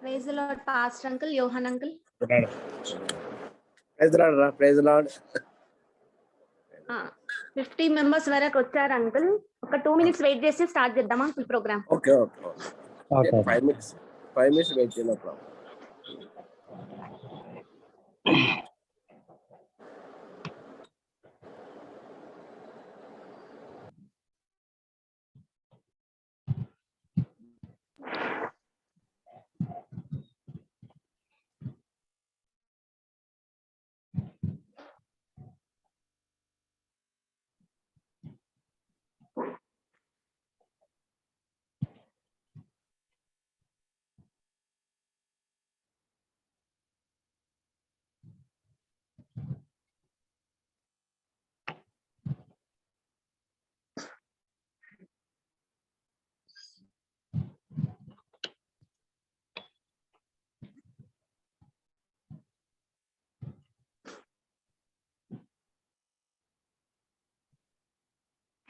Praise the Lord, Pastor Uncle, Johan Uncle. Praise the Lord, praise the Lord. 50 members వరకు వచ్చారు uncle. ఒక 2 minutes wait చేసి start చేద్దామా uncle programme? Okay okay okay 5 minutes wait చేయండి అప్పుడు.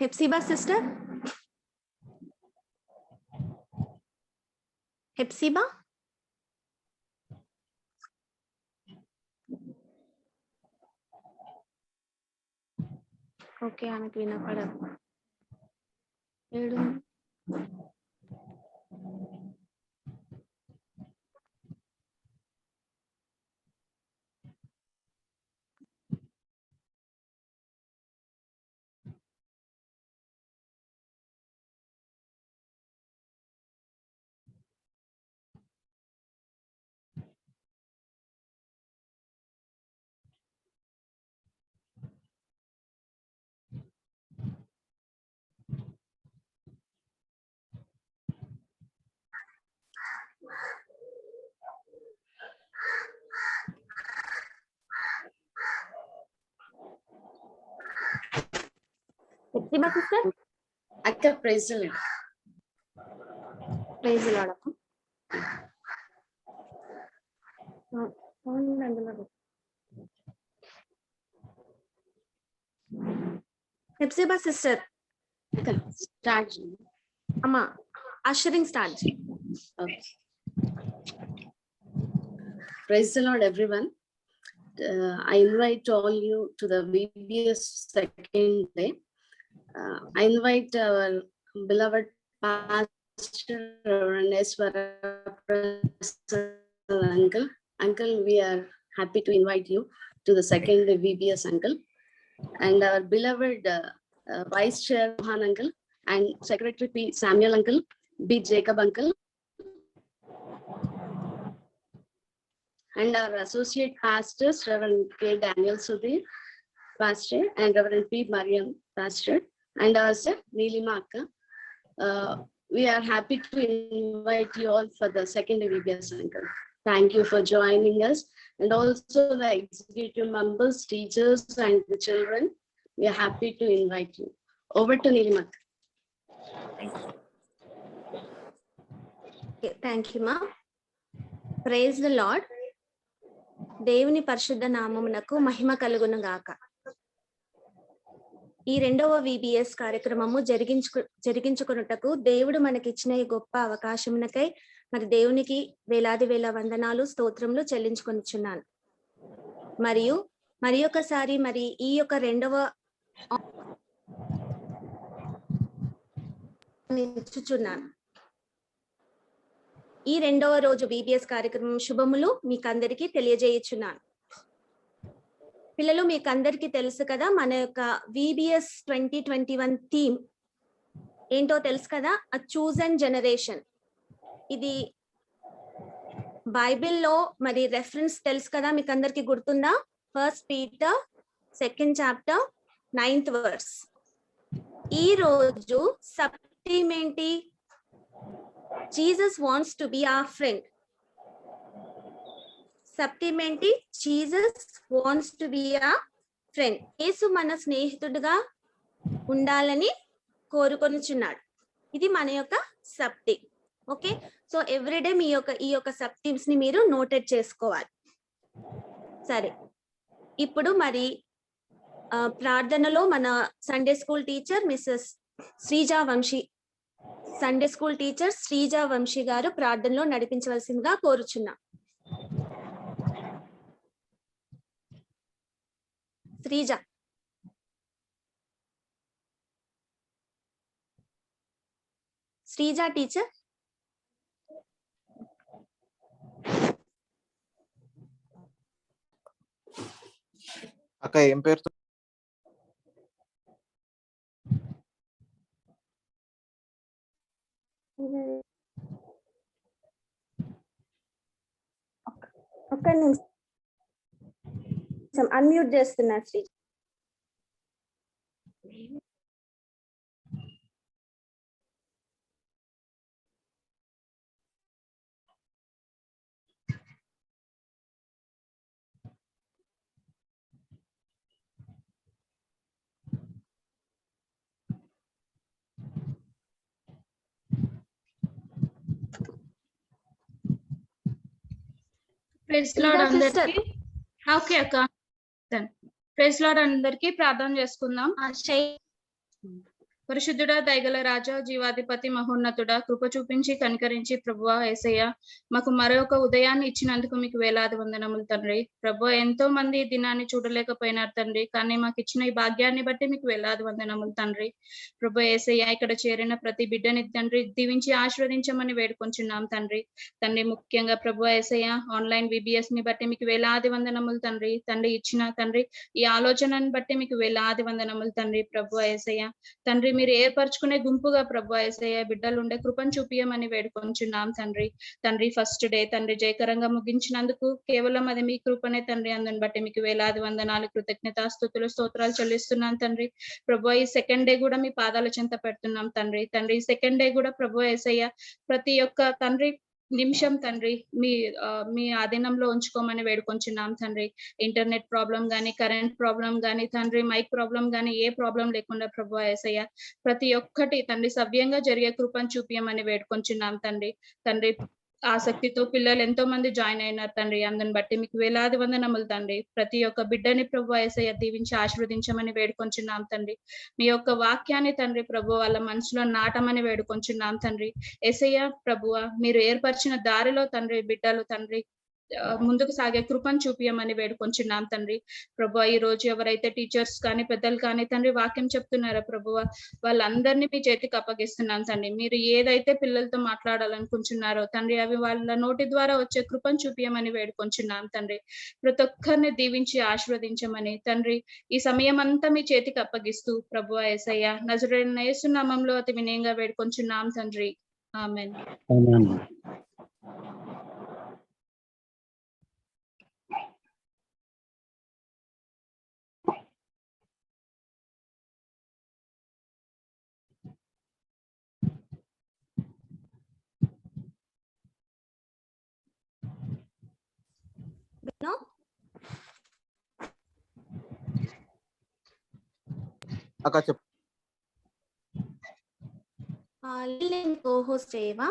Hepzibah sister? Hepzibah? Okay, ఆమెకు వినపడదు. ఏడు Hepzibah sister? Akka, praise the Lord. Praise the Lord. Hepzibah sister. Akka, start. అమ్మా ushering start. Okay. Praise the Lord, everyone. I invite all you to the VBS second day. I invite our beloved Pastor Reverend Eswara Uncle. Uncle, we are happy to invite you to the second day VBS Uncle. And our beloved Vice Chair Johan Uncle and Secretary P. Samuel Uncle, B. Jacob Uncle. And our associate pastors, Reverend K. Daniel Sudhir, Pastor, and Reverend P. Mariam, Pastor, and our Sir Neelima Akka. We are happy to invite you all for the second VBS Uncle. Thank you for joining us, and also the executive members, teachers, and the children. We are happy to invite you. Over to Neelima Akka. Thank you, ma. Praise the Lord. దేవుని పరిశుద్ధ నామమునకు మహిమ కలుగును గాక. ఈ రెండవ VBS కార్యక్రమము జరిగించుకొనుటకు దేవుడు మనకిచ్చిన ఈ గొప్ప అవకాశమునకై మరి దేవునికి వేలాది వేల వందనాలు స్తోత్రములు చెల్లించుకొనిచున్నాను. మరియు మరి ఒకసారి మరి ఈ యొక్క రెండవ ఇచ్చుచున్నాను. ఈ రెండవ రోజు విబిఎస్ కార్యక్రమం శుభములు మీకు అందరికీ తెలియజేయుచున్నాను. పిల్లలు, మీకు అందరికీ తెలుసు కదా, మన యొక్క విబిఎస్ 2021 థీమ్ ఏంటో తెలుసు కదా, అ చూజన్ జనరేషన్. ఇది బైబిల్లో మరి రెఫరెన్స్ తెలుసు కదా, మీకు అందరికీ గుర్తుందా? 1 Peter 2nd chapter 9th verse. ఈ రోజు సబ్థీమ్ ఏంటి? Jesus wants to be our friend. సబ్థీమ్ ఏంటి? Jesus wants to be our friend. యేసు మన స్నేహితుడిగా ఉండాలని కోరుకొనుచున్నాడు. ఇది మన యొక్క సబ్థీమ్. ఓకే, సో ఎవ్రీడే ఈ యొక్క సబ్థీమ్స్ ని మీరు నోటెడ్ చేసుకోవాలి. సరే, ఇప్పుడు మరి ప్రార్థనలో మన Sunday school teacher Mrs Sreeja Vamsi Sunday school teacher Sreeja Vamsi గారు ప్రార్థనలో నడిపించవలసిందిగా కోరుచున్నా. శ్రీజ టీచర్. అక్క ఏం పేరుతో? ఒక్క నిమిషం అన్మ్యూట్ చేస్తున్నా శ్రీ. ప్రైజ్ లార్డ్ అందరికి. ఓకే అక్క, ప్రైజ్ లార్డ్ అందరికి ప్రార్థన చేసుకుందాం. పరిశుద్ధుడా, దయగల రాజా, జీవాధిపతి, మహోన్నతుడా, కృప చూపించి కనికరించి ప్రభువా యేసయ్య మాకు మరొక ఉదయాన్ని ఇచ్చినందుకు మీకు వేలాది వందనములు తండ్రి. ప్రభువా, ఎంతో మంది ఈ దినాన్ని చూడలేకపోయినారు తండ్రి, కానీ మాకు ఇచ్చిన ఈ భాగ్యాన్ని బట్టి మీకు వేలాది వందనములు తండ్రి. ప్రభువా యేసయ్య, ఇక్కడ చేరిన ప్రతి బిడ్డని తండ్రి దీవించి ఆశీర్వదించమని వేడుకొంచున్నాం తండ్రి. తండ్రి ముఖ్యంగా ప్రభువా యేసయ్య ఆన్లైన్ విబిఎస్ ని బట్టి మీకు వేలాది వందనములు తండ్రి. తండ్రి ఇచ్చిన తండ్రి ఈ ఆలోచనని బట్టి మీకు వేలాది వందనములు తండ్రి. ప్రభువా యేసయ్య తండ్రి మీరు ఏర్పరచుకునే గుంపుగా ప్రభువా యేసయ్య బిడ్డలు ఉండే కృపను చూపియమని వేడుకొంచున్నాం తండ్రి. తండ్రి ఫస్ట్ డే తండ్రి జయకరంగా ముగించినందుకు కేవలం అది మీ కృపనే తండ్రి. అందుని బట్టి మీకు వేలాది వందనాలు, కృతజ్ఞతాస్తుతులు, స్తోత్రాలు చెల్లిస్తున్నాం తండ్రి. ప్రభువా ఈ సెకండ్ డే కూడా మీ పాదాల చెంత పెడుతున్నాం తండ్రి. తండ్రి ఈ సెకండ్ డే కూడా ప్రభువా యేసయ్య ప్రతి ఒక్క తండ్రి నిమిషం తండ్రి మీ ఆధీనంలో ఉంచుకోమని వేడుకొంచున్నాం తండ్రి. ఇంటర్నెట్ ప్రాబ్లం గానీ, కరెంట్ ప్రాబ్లం గానీ తండ్రి, మైక్ ప్రాబ్లం గానీ ఏ ప్రాబ్లం లేకుండా ప్రభువా యేసయ్య ప్రతి ఒక్కటి తండ్రి సవ్యంగా జరిగే కృపను చూపియమని వేడుకొంచున్నాం తండ్రి. తండ్రి ఆసక్తితో పిల్లలు ఎంతో మంది జాయిన్ అయినారు తండ్రి. అందుని బట్టి మీకు వేలాది వందనములు తండ్రి. ప్రతి ఒక్క బిడ్డని ప్రభువా యేసయ్య దీవించి ఆశీర్వదించమని వేడుకొంచున్నాం తండ్రి. మీ యొక్క వాక్యాన్ని తండ్రి ప్రభు వాళ్ళ మనసులో నాటమని వేడుకొంచున్నాం తండ్రి. యేసయ్య ప్రభువా మీరు ఏర్పరిచిన దారిలో తండ్రి బిడ్డలు తండ్రి ముందుకు సాగే కృపను చూపియమని వేడుకొంచున్నాం తండ్రి. ప్రభువా ఈ రోజు ఎవరైతే టీచర్స్ కానీ పెద్దలు కానీ తండ్రి వాక్యం చెప్తున్నారో ప్రభువా వాళ్ళందరినీ మీ చేతికి అప్పగిస్తున్నాం తండ్రి. మీరు ఏదైతే పిల్లలతో మాట్లాడాలనుకుంటున్నారో తండ్రి అవి వాళ్ళ నోటి ద్వారా వచ్చే కృపను చూపియమని వేడుకొంచున్నాం తండ్రి. ప్రతి ఒక్కరిని దీవించి ఆశీర్వదించమని తండ్రి ఈ సమయం అంతా మీ చేతికి అప్పగిస్తూ ప్రభువా యేసయ్య నజరేయుడైన యేసు నామములో అతి వినయంగా వేడుకొంచున్నాం తండ్రి. ఆమేన్. అక్క చెప్పు. co-host చేయవా?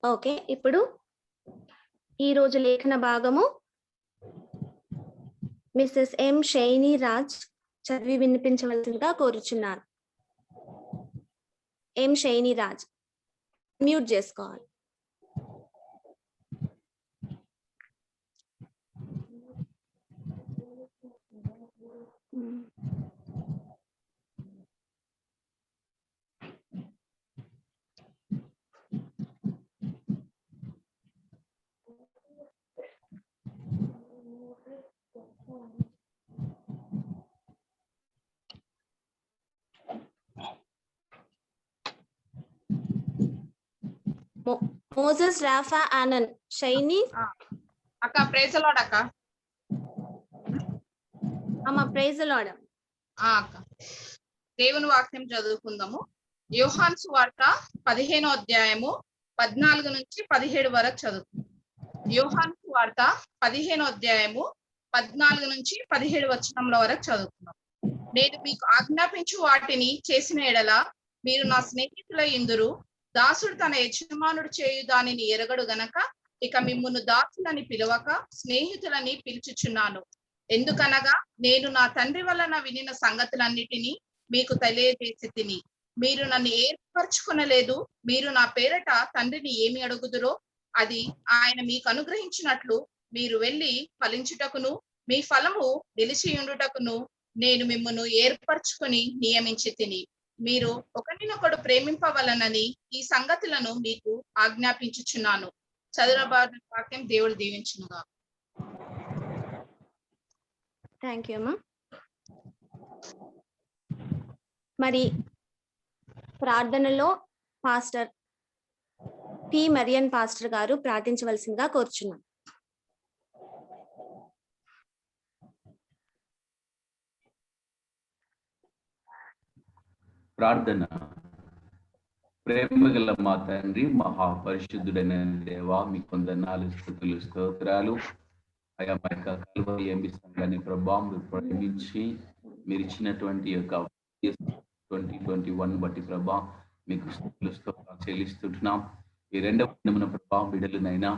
ఓకే, ఇప్పుడు ఈ రోజు లేఖన భాగము మిస్సెస్ ఎం షైనీ రాజ్ చదివి వినిపించవలసిందిగా కోరుచున్నాను. ఎం షైనీ రాజ్ మ్యూట్ చేసుకోవాలి. మోసెస్ రాఫా ఆనంద్ షైనీ అక్క ప్రైజ్ లార్డ్ అక్క. అమ్మ ప్రైజ్ లార్డ్. అక్క దేవుని వాక్యం చదువుకుందాము. యోహాను సువార్త 15వ అధ్యాయము 14 నుంచి 17 వరకు చదువుకుందాం. యోహాను సువార్త 15వ అధ్యాయము 14 నుంచి 17 వచనముల వరకు చదువుకుందాం. నేను మీకు ఆజ్ఞాపించు వాటిని చేసిన ఎడల మీరు నా స్నేహితుల ఇందురు. దాసుడు తన యజమానుడు చేయు దానిని ఎరగడు గనక ఇక మిమ్మును దాసులని పిలవక స్నేహితులని పిలుచుచున్నాను. ఎందుకనగా నేను నా తండ్రి వలన వినిన సంగతులన్నిటినీ మీకు తెలియజేసి తిని. మీరు నన్ను ఏర్పరచుకొనలేదు. మీరు నా పేరట తండ్రిని ఏమి అడుగుదురో అది ఆయన మీకు అనుగ్రహించినట్లు మీరు వెళ్ళి ఫలించుటకును మీ ఫలము నిలిచియుండుటకును నేను మిమ్మును ఏర్పరచుకొని నియమించి తిని. మీరు ఒకరినొకడు ప్రేమింపవలనని ఈ సంగతులను మీకు ఆజ్ఞాపించుచున్నాను. చదురబాటు వాక్యం దేవుడు దీవించునుగా. థ్యాంక్ యూ అమ్మా. మరి ప్రార్థనలో పాస్టర్ పి మరియన్ పాస్టర్ గారు ప్రార్థించవలసిందిగా కోరుచున్నాం. ప్రార్థన. ప్రేమగల మా తండ్రి, మహాపరిశుద్ధుడైన దేవా, మీ కొందనాలు, స్తుతులు, స్తోత్రాలు. అయా మా యొక్క కల్వరి ఎంబి సంఘాన్ని ప్రభా మీరు ప్రేమించి మీరు ఇచ్చినటువంటి యొక్క 2021 బట్టి ప్రభా మీకు స్తుతులు, స్తోత్రాలు చెల్లిస్తుంటున్నాం. ఈ రెండవ దినమున ప్రభా బిడ్డలనైనా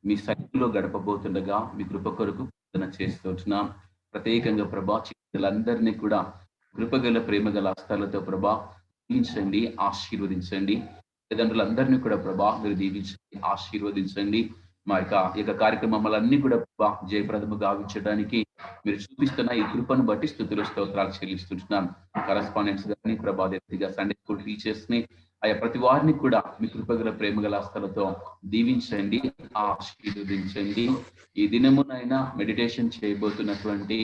మీ సన్నిధిలో గడపబోతుండగా మీ కృప కొరకు ప్రార్థన చేస్తుంటున్నాం. ప్రత్యేకంగా ప్రభా చిన్నలందరినీ కూడా కృపగల ప్రేమగల హస్తాలతో ప్రభా దీవించండి, ఆశీర్వదించండి. తల్లిదండ్రులందరినీ కూడా ప్రభా మీరు దీవించండి, ఆశీర్వదించండి. మా యొక్క కార్యక్రమాలన్నీ కూడా ప్రభా జయప్రదము గావించడానికి మీరు చూపిస్తున్న ఈ కృపను బట్టి స్తుతులు, స్తోత్రాలు చెల్లిస్తుంటున్నాం. కరస్పాండెంట్స్ గారిని ప్రభా సండే స్కూల్ టీచర్స్ ని ఆయా ప్రతి వారిని కూడా మీ కృపగల ప్రేమగల హస్తాలతో దీవించండి, ఆశీర్వదించండి. ఈ దినమునైనా మెడిటేషన్ చేయబోతున్నటువంటి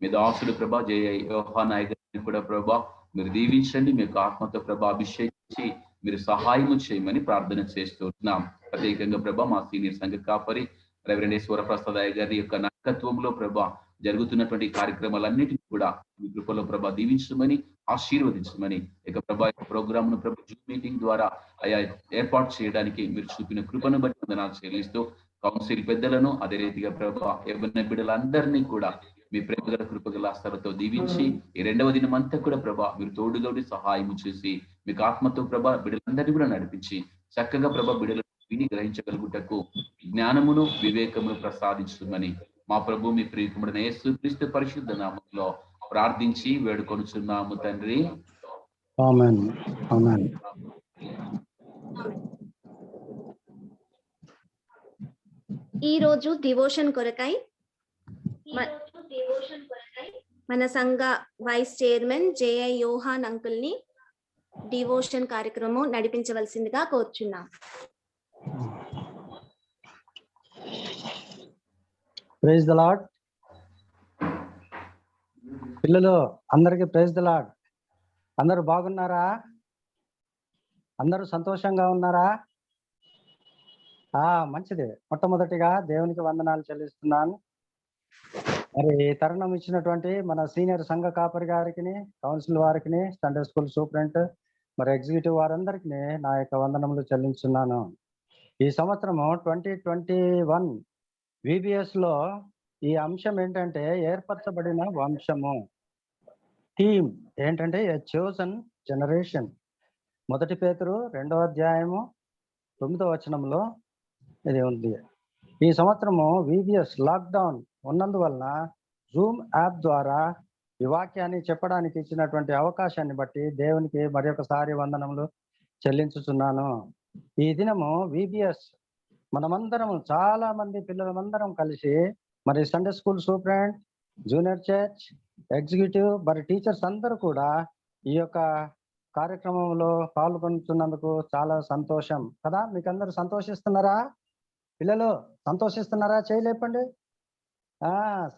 మీ దాసుడు ప్రభా యోహాన్ గారిని కూడా ప్రభా మీరు దీవించండి. మీకు ఆత్మతో ప్రభా అభిషేకించి మీరు సహాయము చేయమని ప్రార్థన చేస్తున్నాం. ప్రత్యేకంగా ప్రభా మా సీనియర్ సంఘ కాపరి రెవరెండ్ వరప్రసాద్ గారి యొక్క నాయకత్వంలో ప్రభా జరుగుతున్నటువంటి కార్యక్రమాలన్నిటిని కూడా మీ కృపలో ప్రభా దీవించమని, ఆశీర్వదించమని, ఇక ప్రభా ప్రోగ్రామ్ ను ప్రభా జూమ్ మీటింగ్ ద్వారా ఆయా ఏర్పాటు చేయడానికి మీరు చూపిన కృపను బట్టి వందనాలు చెల్లిస్తూ కౌన్సిల్ పెద్దలను అదే రీతిగా ప్రభా యవ్వన బిడ్డలందరినీ కూడా మీ ప్రేమగల కృపగల హస్తాలతో దీవించి ఈ రెండవ దినం అంతా కూడా ప్రభా మీరు తోడుగౌడి సహాయం చేసి మీకు ఆత్మతో ప్రభా బిడ్డలందరినీ కూడా నడిపించి చక్కగా ప్రభా బిడ్డలు విని గ్రహించగలుగుటకు జ్ఞానమును వివేకమును ప్రసాదించమని మా ప్రభు మీ ప్రియకుమారుడైన యేసుక్రీస్తు పరిశుద్ధ నామములో ప్రార్థించి వేడుకొనుచున్నాము తండ్రి. ఆమేన్. ఆమేన్. ఈ రోజు డివోషన్ కొరకై మన సంఘ vice chairman J I Yohan uncle ని డివోషన్ కార్యక్రమం నడిపించవలసిందిగా కోరుచున్నాం. Praise the Lord. పిల్లలు అందరికి ప్రైజ్ ద లార్డ్. అందరూ బాగున్నారా? అందరూ సంతోషంగా ఉన్నారా? మంచిది. మొట్టమొదటిగా దేవునికి వందనాలు చెల్లిస్తున్నాను. మరి తరుణం ఇచ్చినటువంటి మన సీనియర్ సంఘ కాపరి గారికి, కౌన్సిల్ వారికి, సండే స్కూల్ సూపరింట్, మరి ఎగ్జిక్యూటివ్ వారందరికీ నా యొక్క వందనములు చెల్లించున్నాను. ఈ సంవత్సరము 2021 VBS లో ఈ అంశం ఏంటంటే ఏర్పరచబడిన వంశము. థీమ్ ఏంటంటే ఎ చోజన్ జనరేషన్. 1 పేతురు 2వ అధ్యాయము 9వ వచనంలో ఇది ఉంది. ఈ సంవత్సరము VBS లాక్డౌన్ ఉన్నందువలన జూమ్ యాప్ ద్వారా ఈ వాక్యాన్ని చెప్పడానికి ఇచ్చినటువంటి అవకాశాన్ని బట్టి దేవునికి మరి ఒకసారి వందనములు చెల్లించుచున్నాను. ఈ దినము VBS మనమందరం చాలా మంది పిల్లలమందరం కలిసి మరి Sunday school superintendent, junior church, executive, మరి టీచర్స్ అందరూ కూడా ఈ యొక్క కార్యక్రమంలో పాల్గొంటున్నందుకు చాలా సంతోషం కదా. మీకు అందరూ సంతోషిస్తున్నారా? పిల్లలు సంతోషిస్తున్నారా? చేయలేపండి.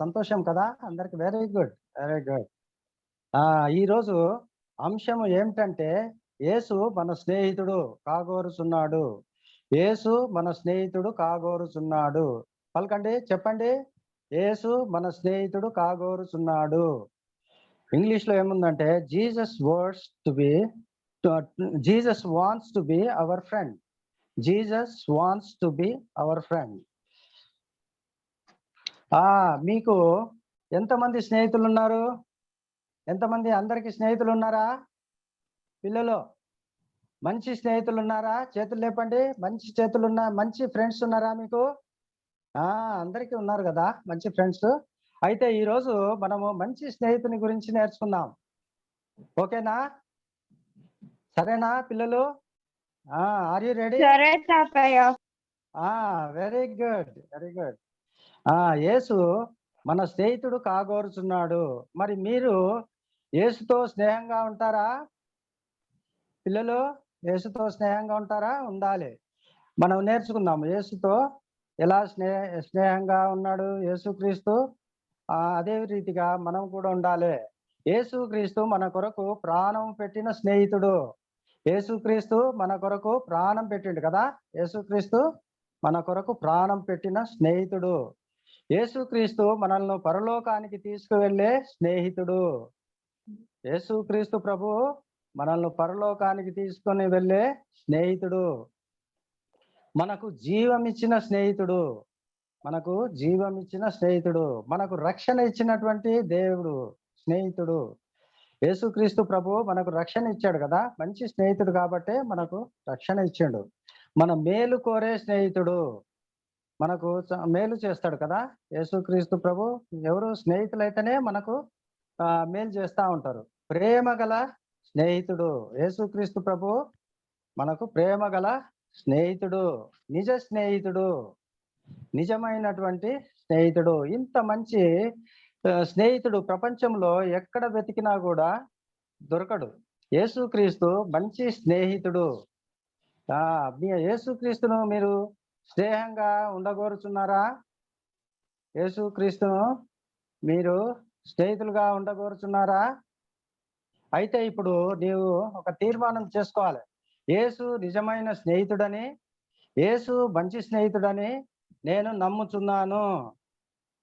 సంతోషం కదా అందరికి. Very good, very good. ఈరోజు అంశము ఏమిటంటే యేసు మన స్నేహితుడు కాగోరుచున్నాడు. యేసు మన స్నేహితుడు కాగోరుచున్నాడు. పలకండి, చెప్పండి. యేసు మన స్నేహితుడు కాగోరుచున్నాడు. ఇంగ్లీష్ లో ఏముందంటే Jesus wants to be our friend. Jesus wants to be our friend. మీకు ఎంతమంది స్నేహితులు ఉన్నారు? ఎంతమంది? అందరికి స్నేహితులు ఉన్నారా పిల్లలు? మంచి స్నేహితులు ఉన్నారా? చేతులు లేపండి. మంచి ఫ్రెండ్స్ ఉన్నారా మీకు? అందరికీ ఉన్నారు కదా మంచి ఫ్రెండ్స్. అయితే ఈ రోజు మనము మంచి స్నేహితుని గురించి నేర్చుకుందాం. ఓకేనా? సరేనా పిల్లలు? Are you ready? సరే తాతయ్య. Very good, very good. Yesu మన స్నేహితుడు కాగోరుచున్నాడు. మరి మీరు యేసుతో స్నేహంగా ఉంటారా పిల్లలు? యేసుతో స్నేహంగా ఉంటారా? ఉండాలి. మనం నేర్చుకుందాం యేసుతో ఎలా స్నేహంగా ఉన్నాడు యేసుక్రీస్తు. అదే రీతిగా మనం కూడా ఉండాలి. యేసుక్రీస్తు మన కొరకు ప్రాణం పెట్టిన స్నేహితుడు. యేసుక్రీస్తు మన కొరకు ప్రాణం పెట్టిండు కదా. యేసుక్రీస్తు మన కొరకు ప్రాణం పెట్టిన స్నేహితుడు. యేసుక్రీస్తు మనల్ని పరలోకానికి తీసుకువెళ్ళే స్నేహితుడు. యేసుక్రీస్తు ప్రభు మనల్ని పరలోకానికి తీసుకొని వెళ్ళే స్నేహితుడు. మనకు జీవం ఇచ్చిన స్నేహితుడు. మనకు జీవం ఇచ్చిన స్నేహితుడు. మనకు రక్షణ ఇచ్చినటువంటి దేవుడు స్నేహితుడు. యేసుక్రీస్తు ప్రభు మనకు రక్షణ ఇచ్చాడు కదా. మంచి స్నేహితుడు కాబట్టి మనకు రక్షణ ఇచ్చాడు. మన మేలు కోరే స్నేహితుడు. మనకు మేలు చేస్తాడు కదా యేసుక్రీస్తు ప్రభు. ఎవరు స్నేహితులైతేనే మనకు మేలు చేస్తా ఉంటారు. ప్రేమ గల స్నేహితుడు యేసుక్రీస్తు ప్రభు మనకు ప్రేమ గల స్నేహితుడు, నిజ స్నేహితుడు, నిజమైనటువంటి స్నేహితుడు. ఇంత మంచి స్నేహితుడు ప్రపంచంలో ఎక్కడ వెతికినా కూడా దొరకడు. యేసుక్రీస్తు మంచి స్నేహితుడు. యేసుక్రీస్తును మీరు స్నేహంగా ఉండగోరుచున్నారా? యేసుక్రీస్తును మీరు స్నేహితులుగా ఉండగోరుచున్నారా? అయితే ఇప్పుడు నీవు ఒక తీర్మానం చేసుకోవాలి. యేసు నిజమైన స్నేహితుడని, యేసు మంచి స్నేహితుడని నేను నమ్ముచున్నాను.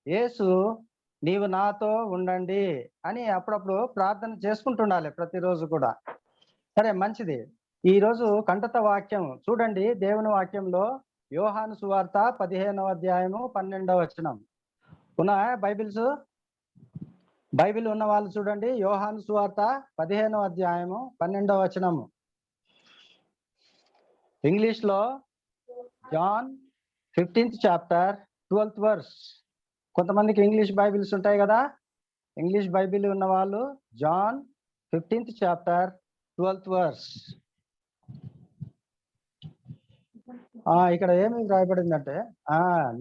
యేసు నీవు నాతో ఉండండి అని అప్పుడప్పుడు ప్రార్థన చేసుకుంటుండాలి ప్రతిరోజు కూడా. సరే, మంచిది. ఈ రోజు కంటత వాక్యం చూడండి. దేవుని వాక్యంలో యోహాను సువార్త 15వ అధ్యాయము 12వ వచనం. ఉన్నాయా బైబిల్స్? బైబిల్ ఉన్న వాళ్ళు చూడండి. యోహాను సువార్త 15వ అధ్యాయము 12వ వచనము. ఇంగ్లీష్ లో John 15th chapter 12th verse. కొంతమందికి ఇంగ్లీష్ బైబిల్స్ ఉంటాయి కదా. ఇంగ్లీష్ బైబిల్ ఉన్న వాళ్ళు John 15th chapter 12th verse. ఇక్కడ ఏమి రాయబడిందంటే,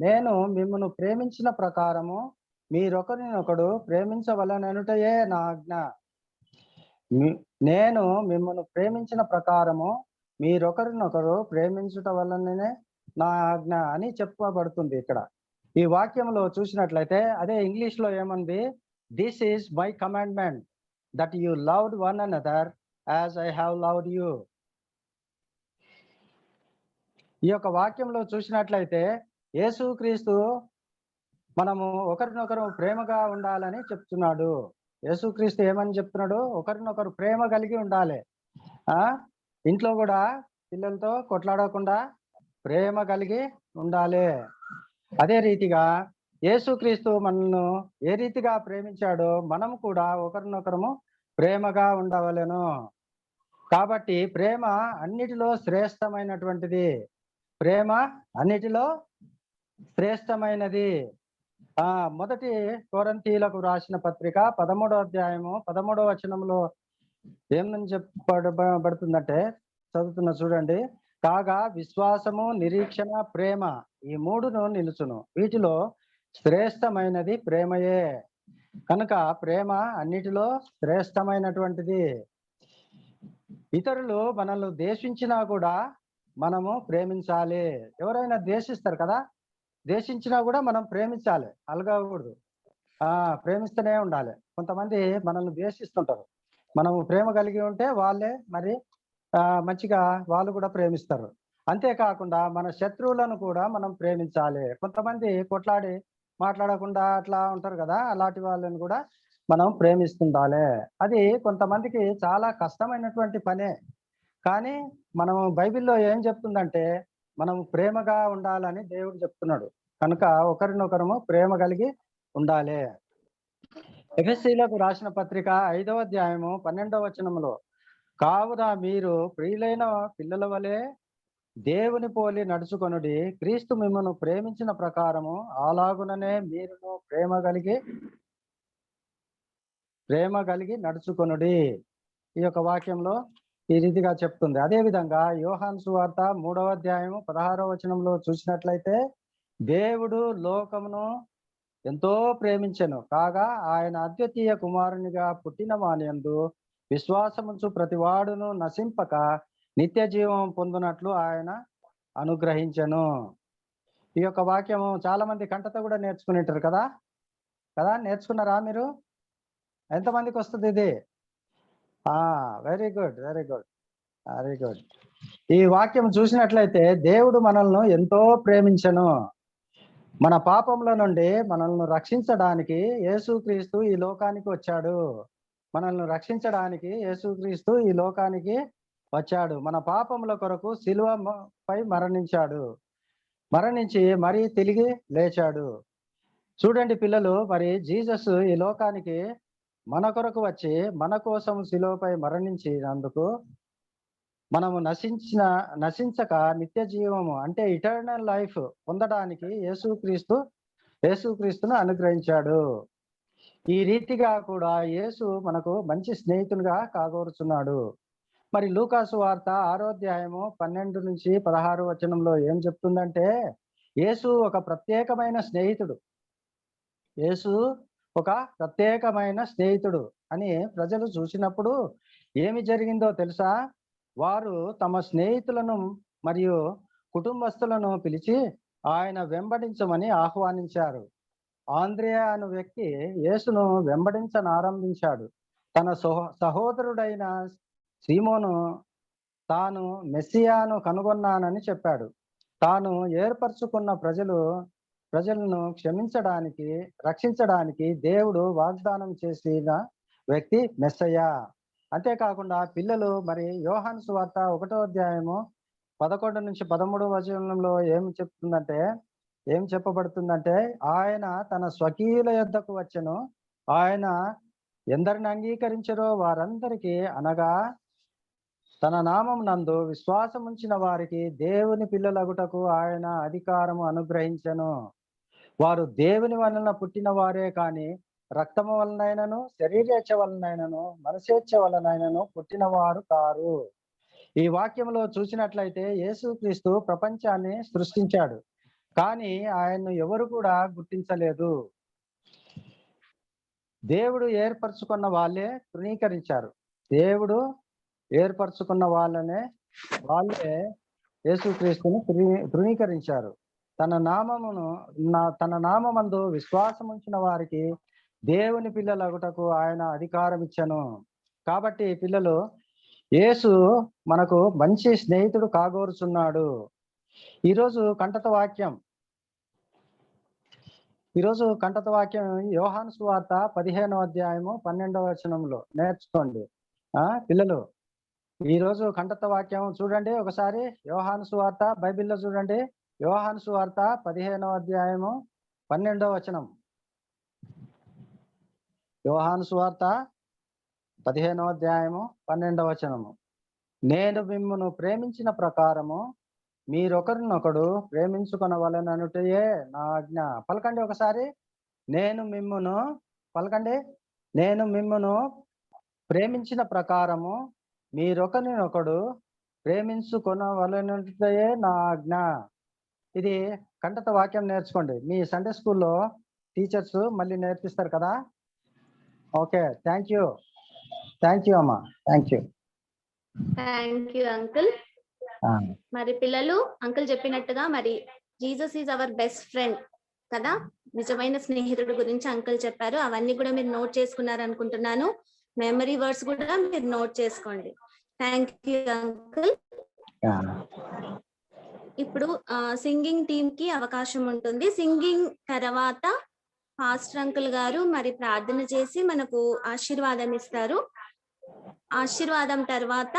నేను మిమ్మల్ని ప్రేమించిన ప్రకారము మీరొకరినొకడు ప్రేమించవలననుటయే నా ఆజ్ఞ. నేను మిమ్మల్ని ప్రేమించిన ప్రకారము మీరొకరినొకరు ప్రేమించుట వలననే నా ఆజ్ఞ అని చెప్పబడుతుంది. ఇక్కడ ఈ వాక్యంలో చూసినట్లయితే అదే ఇంగ్లీష్ లో ఏమంది? This is my commandment that you loved one another as I have loved you. ఈ యొక్క వాక్యంలో చూసినట్లయితే యేసుక్రీస్తు మనము ఒకరినొకరు ప్రేమగా ఉండాలని చెప్తున్నాడు. యేసుక్రీస్తు ఏమని చెప్తున్నాడు? ఒకరినొకరు ప్రేమ కలిగి ఉండాలి. ఇంట్లో కూడా పిల్లలతో కొట్లాడకుండా ప్రేమ కలిగి ఉండాలి. అదే రీతిగా యేసుక్రీస్తు మనల్ని ఏ రీతిగా ప్రేమించాడో మనం కూడా ఒకరినొకరము ప్రేమగా ఉండవలెను. కాబట్టి ప్రేమ అన్నిటిలో శ్రేష్టమైనటువంటిది. ప్రేమ అన్నిటిలో శ్రేష్టమైనది. మొదటి కొరింథీయులకు రాసిన పత్రిక 13వ అధ్యాయము 13వ వచనంలో ఏమని చెప్పబడుతుందంటే, చదువుతున్న చూడండి. కాగా విశ్వాసము, నిరీక్షణ, ప్రేమ ఈ మూడును నిలుచును. వీటిలో శ్రేష్టమైనది ప్రేమయే. కనుక ప్రేమ అన్నిటిలో శ్రేష్టమైనటువంటిది. ఇతరులు మనల్ని ద్వేషించినా కూడా మనము ప్రేమించాలి. ఎవరైనా ద్వేషిస్తారు కదా, ద్వేషించినా కూడా మనం ప్రేమించాలి, అలగకూడదు. ప్రేమిస్తూనే ఉండాలి. కొంతమంది మనల్ని ద్వేషిస్తుంటారు. మనము ప్రేమ కలిగి ఉంటే వాళ్ళే మరి మంచిగా వాళ్ళు కూడా ప్రేమిస్తారు. అంతేకాకుండా మన శత్రువులను కూడా మనం ప్రేమించాలి. కొంతమంది కొట్లాడి మాట్లాడకుండా అట్లా ఉంటారు కదా, అలాంటి వాళ్ళని కూడా మనం ప్రేమిస్తుండాలి. అది కొంతమందికి చాలా కష్టమైనటువంటి పనే. కానీ మనం బైబిల్లో ఏం చెప్తుందంటే మనం ప్రేమగా ఉండాలని దేవుడు చెప్తున్నాడు. కనుక ఒకరినొకరము ప్రేమ కలిగి ఉండాలి. ఎఫెసీయులకు రాసిన పత్రిక 5వ అధ్యాయము 12వ వచనంలో కావున మీరు ప్రియులైన పిల్లల వలె దేవుని పోలి నడుచుకొనుడి. క్రీస్తు మిమ్మల్ని ప్రేమించిన ప్రకారము అలాగుననే మీరును ప్రేమ కలిగి నడుచుకొనుడి. ఈ యొక్క వాక్యంలో ఈ రీతిగా చెప్తుంది. అదే విధంగా యోహాను సువార్త 3వ అధ్యాయము 16వ వచనంలో చూసినట్లయితే, దేవుడు లోకమును ఎంతో ప్రేమించెను కాగా ఆయన అద్వితీయ కుమారునిగా పుట్టిన వానియందు విశ్వాసముంచు ప్రతివాడును నశింపక నిత్య జీవం పొందునట్లు ఆయన అనుగ్రహించెను. ఈ యొక్క వాక్యము చాలా మంది కంటతో కూడా నేర్చుకుని ఉంటారు కదా. నేర్చుకున్నారా మీరు? ఎంతమందికి వస్తుంది ఇది? Very good, very good, very good. ఈ వాక్యం చూసినట్లయితే దేవుడు మనల్ని ఎంతో ప్రేమించెను. మన పాపముల నుండి మనల్ని రక్షించడానికి యేసుక్రీస్తు ఈ లోకానికి వచ్చాడు. మనల్ని రక్షించడానికి యేసుక్రీస్తు ఈ లోకానికి వచ్చాడు. మన పాపముల కొరకు శిలువపై మరణించి మరి తిరిగి లేచాడు. చూడండి పిల్లలు, మరి జీసస్ ఈ లోకానికి మన కొరకు వచ్చి మన కోసం శిలువపై మరణించినందుకు మనము నశించక నిత్య జీవము అంటే ఇటర్నల్ లైఫ్ పొందడానికి యేసుక్రీస్తును అనుగ్రహించాడు. ఈ రీతిగా కూడా యేసు మనకు మంచి స్నేహితునిగా కాగోరుచున్నాడు. మరి లూకాసు వార్త 6వ అధ్యాయము 12 నుంచి 16 వచనంలో ఏం చెప్తుందంటే, యేసు ఒక ప్రత్యేకమైన స్నేహితుడు అని ప్రజలు చూసినప్పుడు ఏమి జరిగిందో తెలుసా? వారు తమ స్నేహితులను మరియు కుటుంబస్తులను పిలిచి ఆయన వెంబడించమని ఆహ్వానించారు. ఆంద్రేయ అను వ్యక్తి యేసును వెంబడించనారంభించాడు. తన సహోదరుడైన సీమోను తాను మెస్సియాను కనుగొన్నానని చెప్పాడు. తాను ఏర్పరచుకున్న ప్రజలను రక్షించడానికి దేవుడు వాగ్దానం చేసిన వ్యక్తి మెస్సయ్య. అంతేకాకుండా పిల్లలు, మరి యోహాను సువార్త 1వ అధ్యాయము 11 నుంచి 13 వచనంలో ఏం చెప్పబడుతుందంటే, ఆయన తన స్వకీయుల యొద్దకు వచ్చెను. ఆయన ఎందరిని అంగీకరించారో వారందరికీ, అనగా తన నామం నందు విశ్వాసముంచిన వారికి దేవుని పిల్లలగుటకు ఆయన అధికారము అనుగ్రహించెను. వారు దేవుని వలన పుట్టిన వారే కాని రక్తము వలనైనను శరీరేచ్ఛ వలనైనను మనసేచ్ఛ వలనైనను పుట్టిన వారు కారు. ఈ వాక్యంలో చూసినట్లయితే యేసుక్రీస్తు ప్రపంచాన్ని సృష్టించాడు, కానీ ఆయన్ను ఎవరు కూడా గుర్తించలేదు. దేవుడు ఏర్పరచుకున్న వాళ్ళే తృణీకరించారు. దేవుడు ఏర్పరచుకున్న వాళ్ళే యేసుక్రీస్తుని తృణీకరించారు. తన నామమందు విశ్వాసముంచిన వారికి దేవుని పిల్లలగుటకు ఆయన అధికారం ఇచ్చెను. కాబట్టి పిల్లలు, యేసు మనకు మంచి స్నేహితుడు కాగోరుచున్నాడు. ఈరోజు కంటత వాక్యం యోహాను సువార్త 15వ అధ్యాయము 12వ వచనంలో నేర్చుకోండి. పిల్లలు, ఈరోజు కంటత వాక్యం చూడండి ఒకసారి. యోహాను సువార్త బైబిల్లో చూడండి. యోహాను సువార్త 15వ అధ్యాయము 12వ వచనం. యోహాను సువార్త 15వ అధ్యాయము 12వ వచనము. నేను మిమ్మును ప్రేమించిన ప్రకారము మీరొకరినొకడు ప్రేమించుకొనవలెననుటయే నా ఆజ్ఞ. పలకండి ఒకసారి. నేను మిమ్మును ప్రేమించిన ప్రకారము మీరొకరినొకడు ప్రేమించుకొనవలెననుటయే నా ఆజ్ఞ. ఇది కంటత వాక్యం నేర్చుకోండి. మీ సండే స్కూల్లో టీచర్స్ మళ్ళీ నేర్పిస్తారు కదా. ఓకే, థ్యాంక్ యూ అమ్మా, థ్యాంక్ యూ అంకుల్. మరి పిల్లలు, అంకుల్ చెప్పినట్టుగా మరి Jesus is our best friend కదా, నిజమైన స్నేహితుడు గురించి అంకుల్ చెప్పారు. అవన్నీ కూడా మీరు నోట్ చేసుకున్నారు అనుకుంటున్నాను. మెమరీ వర్డ్స్ కూడా మీరు నోట్ చేసుకోండి. Thank you uncle. ఇప్పుడు సింగింగ్ టీమ్ కి అవకాశం ఉంటుంది. సింగింగ్ తర్వాత పాస్టర్ అంకుల్ గారు మరి ప్రార్థన చేసి మనకు ఆశీర్వాదం ఇస్తారు. ఆశీర్వాదం తర్వాత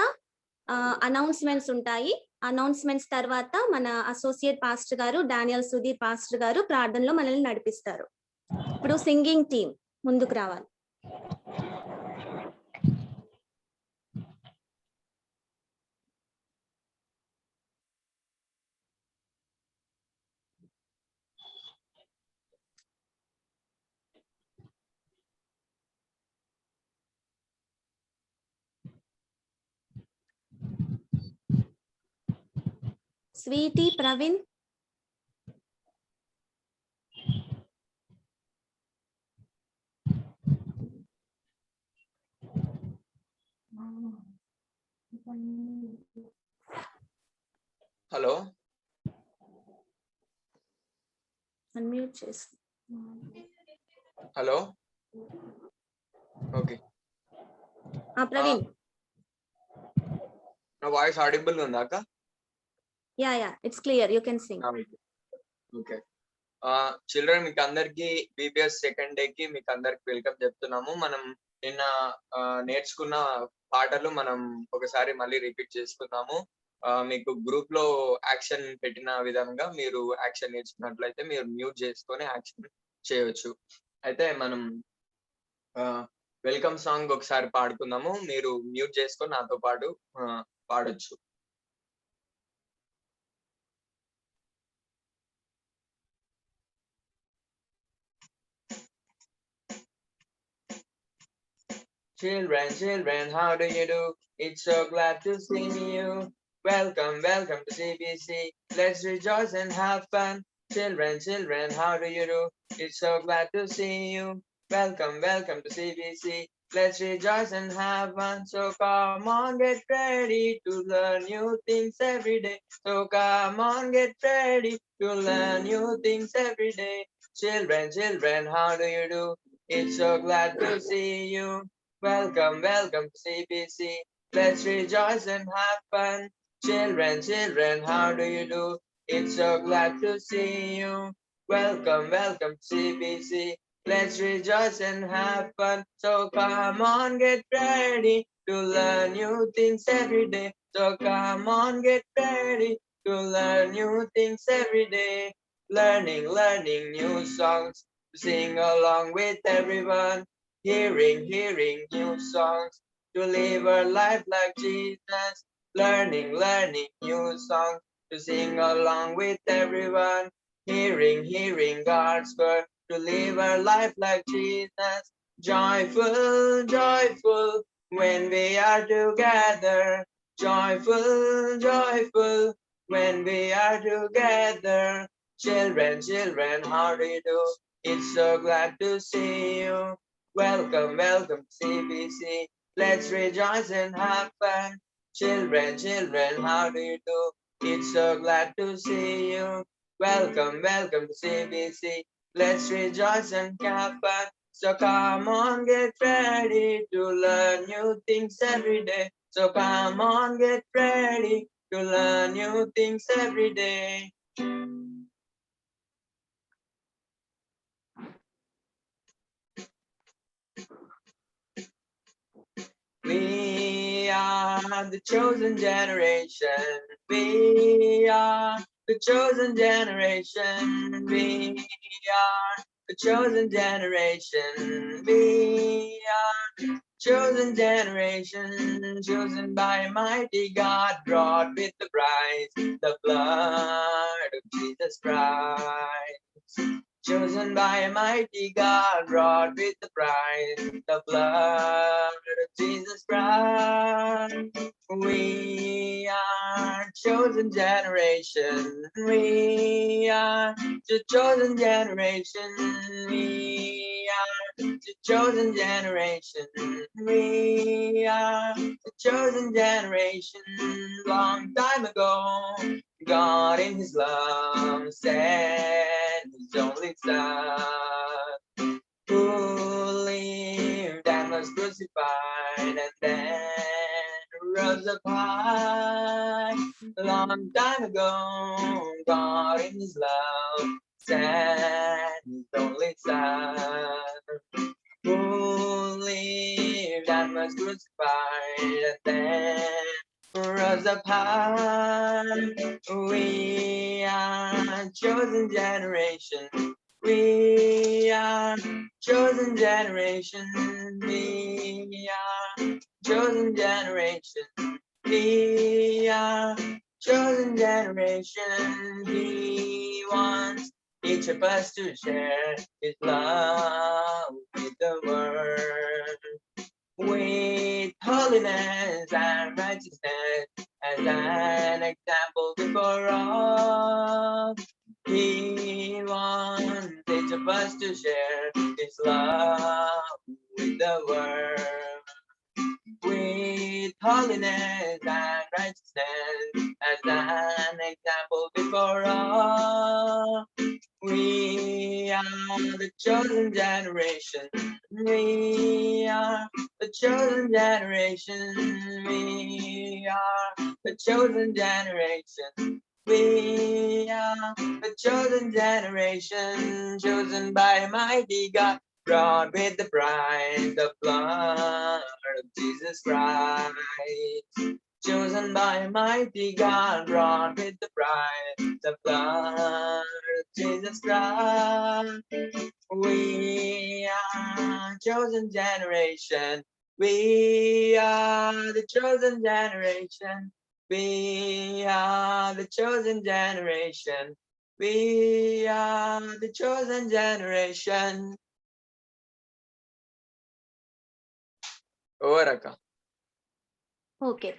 అనౌన్స్మెంట్స్ ఉంటాయి. అనౌన్స్మెంట్స్ తర్వాత మన అసోసియేట్ పాస్టర్ గారు డానియల్ సుధీర్ పాస్టర్ గారు ప్రార్థనలో మనల్ని నడిపిస్తారు. ఇప్పుడు సింగింగ్ టీం ముందుకు రావాలి. Sweetie, Praveen. హలో Unmute చేసి. Hello okay Praveen. నా వాయిస్ ఆడిబుల్ ఉందా అక్క? Yeah, it's clear. You can sing. Okay children మీకు అందరికి బీబీఎస్ సెకండ్ డే కి మీకు అందరికి వెల్కమ్ చెప్తున్నాము. మనం నిన్న నేర్చుకున్న పాటలు మనం ఒకసారి మళ్ళీ రిపీట్ చేసుకుందాము. మీకు గ్రూప్ లో యాక్షన్ పెట్టిన విధంగా మీరు యాక్షన్ నేర్చుకున్నట్లయితే మీరు మ్యూట్ చేసుకొని యాక్షన్ చేయొచ్చు. అయితే మనం వెల్కమ్ సాంగ్ ఒకసారి పాడుకుందాము. మీరు మ్యూట్ చేసుకొని నాతో పాటు పాడొచ్చు. Children, children, how do you do? It's so glad to see you. Welcome, welcome to CBC. Let's rejoice and have fun. Children, children, how do you do? It's so glad to see you. Welcome, welcome to CBC. Let's rejoice and have fun. So come on, get ready to learn new things every day. So come on, get ready to learn new things every day. Children, children, how do you do? It's so glad to see you. Welcome, welcome to CBC. Let's rejoice and have fun. Children, children, how do you do? It's so glad to see you. Welcome, welcome to CBC. Let's rejoice and have fun. So come on, get ready to learn new things every day. So come on, get ready to learn new things every day. Learning, learning new songs to sing along with everyone. Hearing new songs to live our life like Jesus. Learning new songs to sing along with everyone. Hearing God's word to live our life like Jesus. Joyful, joyful when we are together. Joyful, joyful when we are together. Children, children, how do you do? It's so glad to see you. Welcome, welcome to CBC. Let's rejoice and have fun. Children, children, how do you do? It's so glad to see you. Welcome, welcome to CBC. Let's rejoice and have fun. So come on, get ready to learn new things every day. So come on, get ready to learn new things every day. We are the chosen generation. We are the chosen generation. We are the chosen generation. We are chosen generation, chosen by mighty God, brought with the price, the blood of Jesus Christ. Chosen by a mighty God, brought with the price, the blood of Jesus Christ. We are chosen generation. We are the chosen generation. We are the chosen generation. We are the chosen generation. Long time ago, God in His love sent His only Son, who lived and was crucified and then rose up high. Long time ago, God in His love sent His only Son, who lived and was crucified and then rose up high. We are chosen generation. We are chosen generation. We are chosen generation. We are chosen generation. He wants each of us to share His love with the world. With holiness and righteousness as an example before all. He wants each of us to share His love with the world, with holiness and righteousness as an example before all. We are the chosen generation. We are the chosen generation. We are the chosen generation. We are the chosen generation, chosen by mighty God, brought with the bride, the blood of Jesus Christ. Chosen by mighty God, brought with the bride, the blood of Jesus Christ. We are chosen generation. We are the chosen generation. We are the chosen generation. We are the chosen generation. Over, Akka. Okay.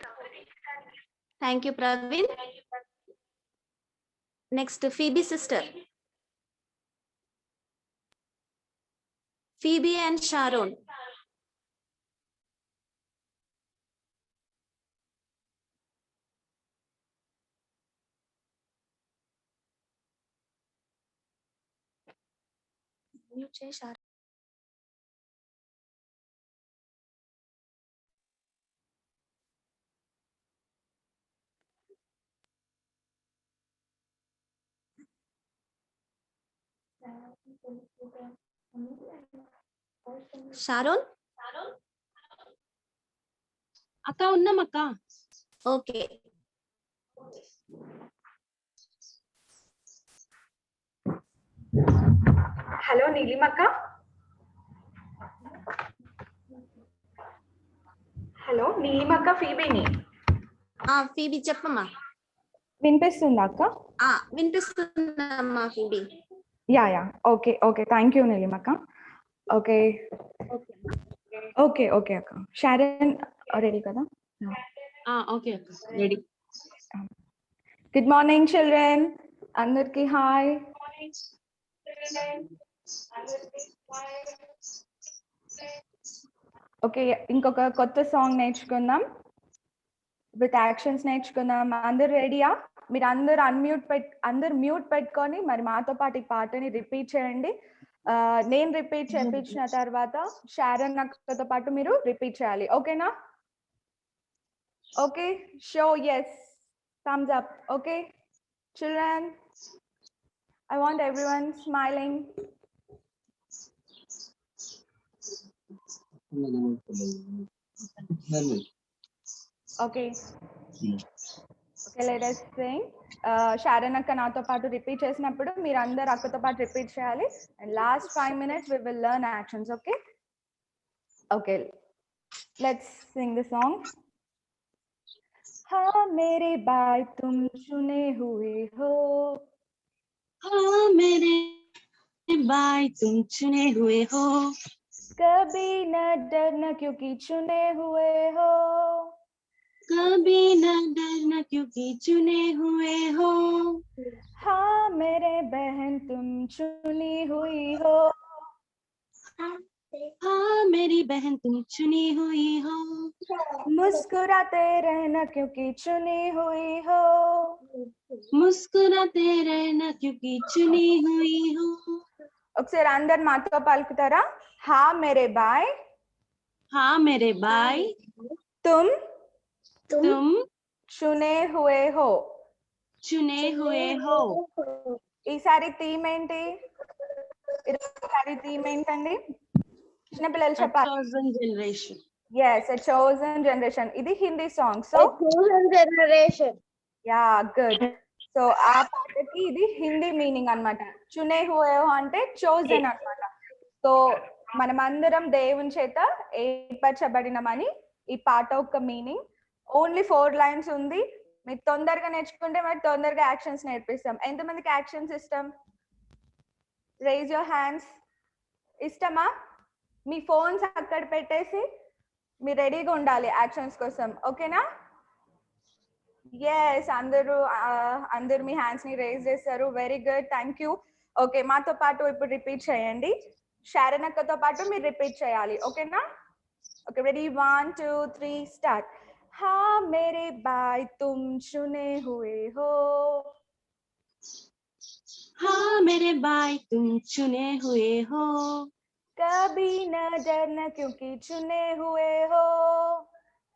Thank you, Praveen. Next, Phoebe sister. Phoebe and Sharon. Mute చేయి, Sharon. Sharon? అక్క ఉన్నాం అక్క. Okay. Hello నీలిమక్క. Hello నీలిమక్క, ఫీబీని. Phoebe చెప్పమ్మా. వినిపిస్తుందా అక్క? వినిపిస్తుందమ్మా Phoebe. Yeah okay okay, thank you నీలిమక్క. ఓకే ఓకే ఓకే అక్క. షారన్ రెడీ కదా? ఓకే అక్క, రెడీ. గుడ్ మార్నింగ్ చిల్డ్రన్, అందరికి హాయ్. ఓకే, ఇంకొక కొత్త సాంగ్ నేర్చుకుందాం, విత్ యాక్షన్స్ నేర్చుకుందాం. అందరు రెడీయా? మీరు అందరు మ్యూట్ పెట్టుకొని మరి మాతో పాటు ఈ పాటని రిపీట్ చేయండి. నేను రిపీట్ చేయించిన తర్వాత షారన్ అక్కతో పాటు మీరు రిపీట్ చేయాలి. ఓకేనా? Okay, show yes, thumbs up. Okay, children, I want everyone smiling. Okay, let us sing. Sharon అక్క నాతో పాటు రిపీట్ చేసినప్పుడు మీరు అందరు అక్కతో పాటు రిపీట్ చేయాలి. And last 5 minutes we will learn actions. Okay, let's sing the song. हाँ मेरे भाई तुम चुने हुए हो, हाँ मेरे भाई तुम चुने हुए हो, कभी न डरना क्योंकि चुने हुए हो, कभी न डरना क्योंकि चुने हुए हो. हाँ मेरे बहन तुम चुनी हुई हो, हाँ मेरी बहन तुम चुनी हुई हो, मुस्कुराते रहना क्योंकि चुनी हुई हो, मुस्कुराते रहना क्योंकि चुनी हुई हो. ఒకసారి అందరు మాతో పలుకుతారా? హా మేరే బాయ్, हाँ मेरे भाई तुम चुने हुए हो. ఈసారి థీమ్ ఏంటి? ఈసారి థీమ్ ఏంటండి? చిన్నపిల్లలు చెప్పాలి. chosen generation. Yes, a chosen generation. ఇది Hindi song. So chosen generation. Yeah good. So ఆ పాటకి ఇది హిందీ మీనింగ్ అన్నమాట. చునే హుయే హో అంటే చోజన్ అన్నమాట. సో మనమందరం దేవుని చేత ఏర్పరచబడినమని ఈ పాట యొక్క మీనింగ్. ఓన్లీ 4 lines ఉంది. మీరు తొందరగా నేర్చుకుంటే మరి తొందరగా యాక్షన్స్ నేర్పిస్తాం. ఎంతమందికి యాక్షన్స్ ఇష్టం? Rise your hands. ఇష్టమా? మీ ఫోన్స్ అక్కడ పెట్టేసి మీరు రెడీగా ఉండాలి యాక్షన్స్ కోసం. ఓకేనా? ఎస్ అందరూ మీ హ్యాండ్స్ ని రేజ్ చేశారు. Very good, thank you. Okay, మాతో పాటు ఇప్పుడు రిపీట్ చేయండి. శారన్ అక్కతో పాటు మీరు రిపీట్ చేయాలి, ఓకేనా? Okay, ready, 1 2 3 start. हाँ मेरे भाई तुम चुने हुए हो, हाँ मेरे भाई तुम चुने हुए हो, कभी न डरना क्योंकि चुने हुए हो,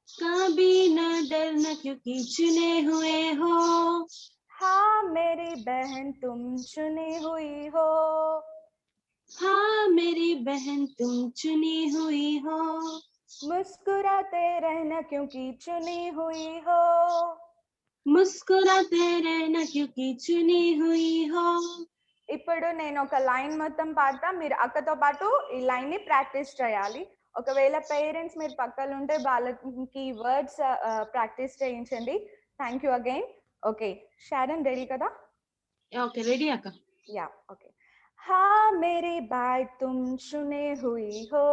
कभी न डरना क्योंकि चुने हुए हो, हाँ मेरी बहन तुम चुनी हुई हो, हाँ मेरी बहन तुम चुनी हुई हो, मुस्कुराते रहना क्योंकि चुनी हुई हो, मुस्कुराते रहना क्योंकि चुनी हुई हो. ఇప్పుడు నేను ఒక లైన్ మొత్తం పాడతా, మీరు అక్కతో పాటు ఈ లైన్ ని ప్రాక్టీస్ చేయాలి. ఒకవేళ పేరెంట్స్ మీరు పక్కన ఉంటే వాళ్ళకి వర్డ్స్ ప్రాక్టీస్ చేయించండి. Thank you again. Okay, Sharon ready కదా? ఓకే, రెడీ అక్క. या ओके. हाँ मेरे भाई तुम चुने हुई हो,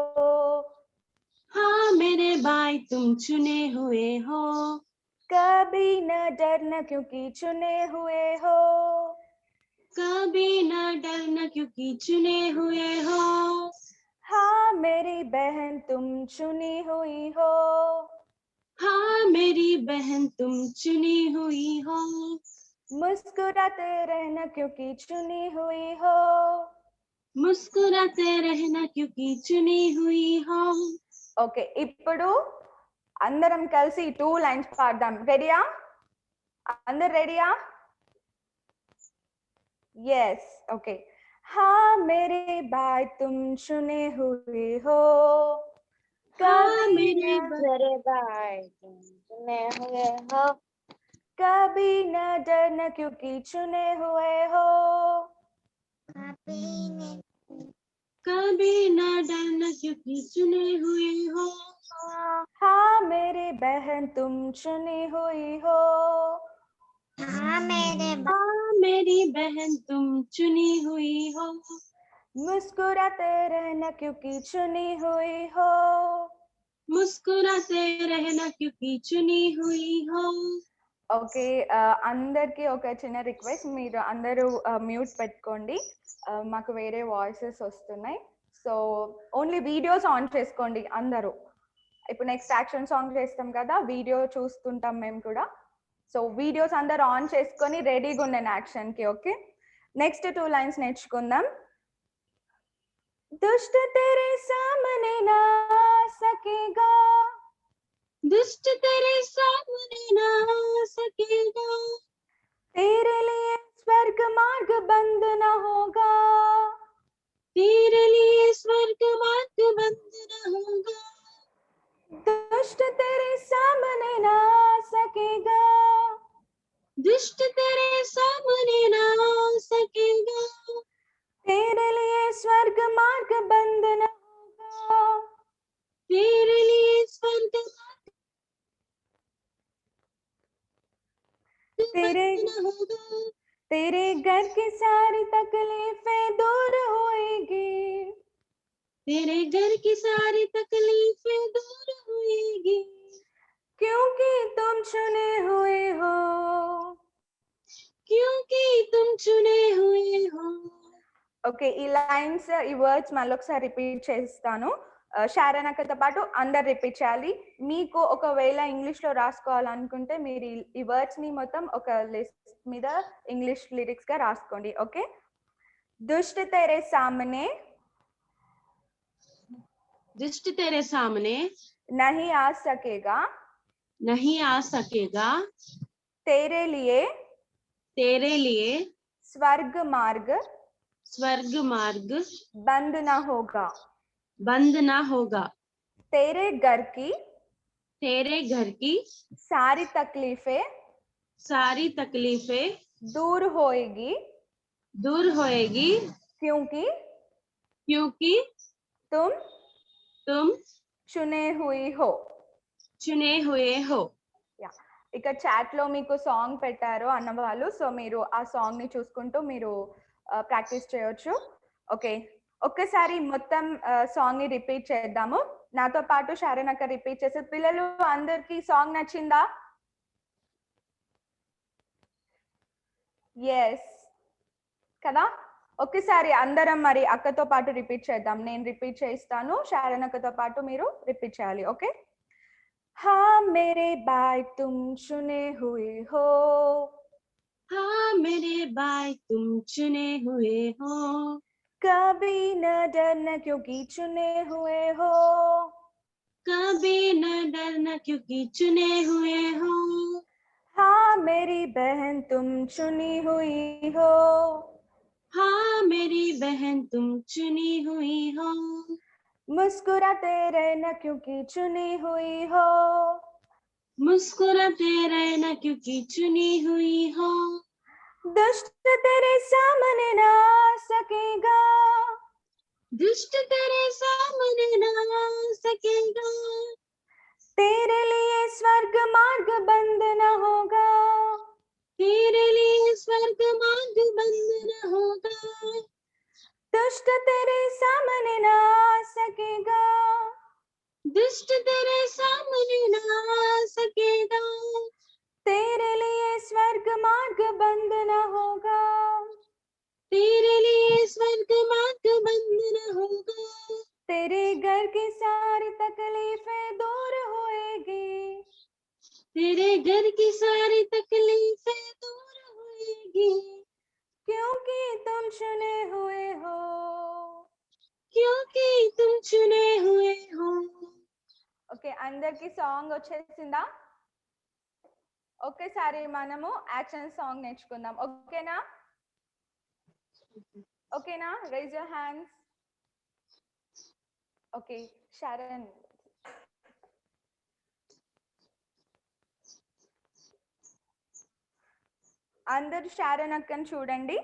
हाँ मेरे भाई तुम चुने हुए हो, कभी न डरना क्योंकि चुने हुए हो, कभी न डरना क्योंकि चुने हुए हो, हाँ मेरी बहन तुम चुनी हुई हो, हाँ मेरी बहन तुम चुनी हुई हो, मुस्कुराते रहना क्योंकि चुनी हुई हो, मुस्कुराते रहना क्योंकि चुनी हुई हो. ఓకే, ఇప్పుడు అందరం కలిసి 2 లైన్స్ పాడదాం. రెడీయా? అందరు రెడీయా? Yes okay. हाँ मेरे भाई तुम चुने हुए हो, हाँ मेरे भाई तुम चुने हुए हो, कभी न डरना क्योंकि चुने हुए हो, कभी न डरना क्योंकि चुने हुए हो, हाँ मेरी बहन तुम चुनी हुई हो, हाँ मेरी बहन तुम चुनी हुई हो, मुस्कुराते रहना क्योंकि चुनी हुई हो, मुस्कुराते रहना क्योंकि चुनी हुई हो. ఓకే, అందరికి ఒక చిన్న రిక్వెస్ట్, మీరు అందరూ మ్యూట్ పెట్టుకోండి. మాకు వేరే వాయిసెస్ వస్తున్నాయి. సో ఓన్లీ వీడియోస్ ఆన్ చేసుకోండి అందరూ. ఇప్పుడు నెక్స్ట్ యాక్షన్ సాంగ్ చేస్తాం కదా, వీడియో చూస్తుంటాం మేము కూడా. సో వీడియోస్ అందరూ ఆన్ చేసుకొని రెడీగా ఉండండి యాక్షన్ కి. ఓకే, నెక్స్ట్ 2 లైన్స్ నేర్చుకుందాం. दुष्ट तेरे सामने ना सकेगा, दुष्ट तेरे सामने ना सकेगा, तेरे लिए स्वर्ग मार्ग बंद न होगा, तेरे लिए स्वर्ग मार्ग बंद न होगा, दुष्ट तेरे सामने ना सकेगा, दुष्ट तेरे सामने ना सकेगा, तेरे लिए स्वर्ग मार्ग बंद न होगा, तेरे लिए स्वर्ग तेरे न होगा, तेरे घर की सारी तकलीफें दूर होएगी, तेरे घर की सारी तकलीफें दूर होएगी, क्योंकि तुम चुने हुए हो, क्योंकि तुम चुने हुए हो. ఓకే, ఈ లైన్స్ ఈ వర్డ్స్ మళ్ళీ ఒకసారి రిపీట్ చేస్తాను. శారన్ అక్కతో పాటు అందరు రిపీట్ చేయాలి. మీకు ఒకవేళ ఇంగ్లీష్ లో రాసుకోవాలనుకుంటే మీరు ఈ వర్డ్స్ ని మొత్తం ఒక లిస్ట్ మీద ఇంగ్లీష్ లిరిక్స్ గా రాసుకోండి. ఓకే, दुष्ट तेरे सामने दुष्ट तेरे सामने नहीं आ सकेगा, नहीं आ सकेगा, तेरे लिए स्वर्ग मार्ग मार्ग बंद न होगा, बंद न होगा, तेरे घर की सारी तकलीफें दूर होएगी, क्योंकि तुम चुने हुए हो. యా, ఇక్కడ చాట్ లో మీకు సాంగ్ పెట్టారు అన్న వాళ్ళు, సో మీరు ఆ సాంగ్ ని చూసుకుంటూ మీరు ప్రాక్టీస్ చేయొచ్చు. ఓకే, ఒక్కసారి మొత్తం సాంగ్ ని రిపీట్ చేద్దాము. నాతో పాటు శారన్ అక్క రిపీట్ చేసే. పిల్లలు అందరికి సాంగ్ నచ్చిందా? ఎస్ కదా. ఒక్కసారి అందరం మరి అక్కతో పాటు రిపీట్ చేద్దాం. నేను రిపీట్ చేస్తాను, శారన్ అక్కతో పాటు మీరు రిపీట్ చేయాలి. ఓకే. हाँ मेरे भाई तुम चुने हुए हो, हाँ मेरे भाई तुम चुने हुए हो, कभी न डरना क्योंकि चुने हुए हो, कभी न डरना क्योंकि चुने हुए हो, हाँ मेरी बहन तुम चुनी हुई हो, हाँ मेरी बहन तुम चुनी हुई हो, मुस्कुराते रहना क्योंकि चुनी हुई हो, मुस्कुराते रहना क्योंकि चुनी हुई हो, दुष्ट तेरे सामने ना सकेगा, दुष्ट तेरे सामने ना सकेगा, तेरे लिए स्वर्ग मार्ग बंद न होगा, तेरे लिए स्वर्ग मार्ग बंद न होगा, दुष्ट तेरे सामने ना सकेगा, दुष्ट तेरे सामने ना सकेगा, तेरे लिए स्वर्ग मार्ग बंद न होगा, तेरे लिए स्वर्ग मार्ग बंद न होगा, तेरे घर की सारी तकलीफें दूर होएगी, तेरे घर की सारी तकलीफें दूर होएगी, क्योंकि तुम चुने हुए हो, क्योंकि तुम चुने हुए हो. ఓకే అందరికి సాంగ్ వచ్చేసిందా? ఒకేసారి మనము యాక్షన్ సాంగ్ నేర్చుకుందాం. ఓకేనా? ఓకేనా? Raise your hands. Okay Sharan. అందరూ శరణ్ అక్కని చూడండి.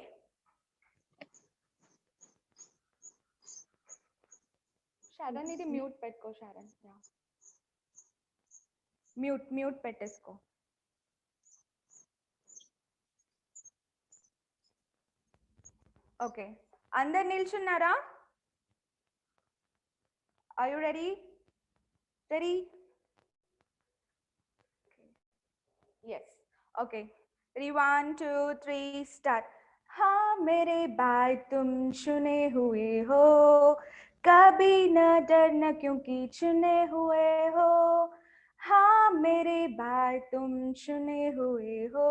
శరణ్ ఇది మ్యూట్ పెట్టుకో శరణ్. మ్యూట్ పెట్టేసుకో. ఓకే అందరు నిల్చున్నారా? Are you ready? Ready? yes okay ready 1 2 3 start. हाँ मेरे भाई तुम चुने हुए हो, कभी न डरना क्योंकि चुने हुए हो, हाँ मेरे भाई तुम चुने हुए हो,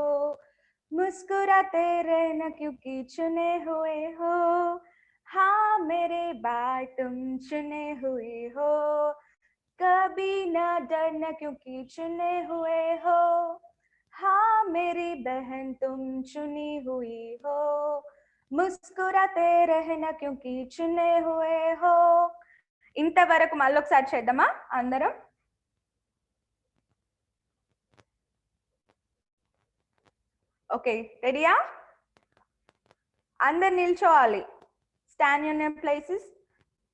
मुस्कुराते रहना क्योंकि चुने हुए हो, हाँ मेरे भाई तुम चुने हुए हो, कभी न डरना क्योंकि चुने हुए हो, हाँ मेरी बहन तुम चुनी हुई हो, मुस्कुराते रहना क्योंकि चुने हुए हो. ఇంతవరకు మళ్ళీ ఒకసారి చేద్దామా అందరం? ఓకే రెడీయా? అందరు నిల్చోవాలి. Stand in your places.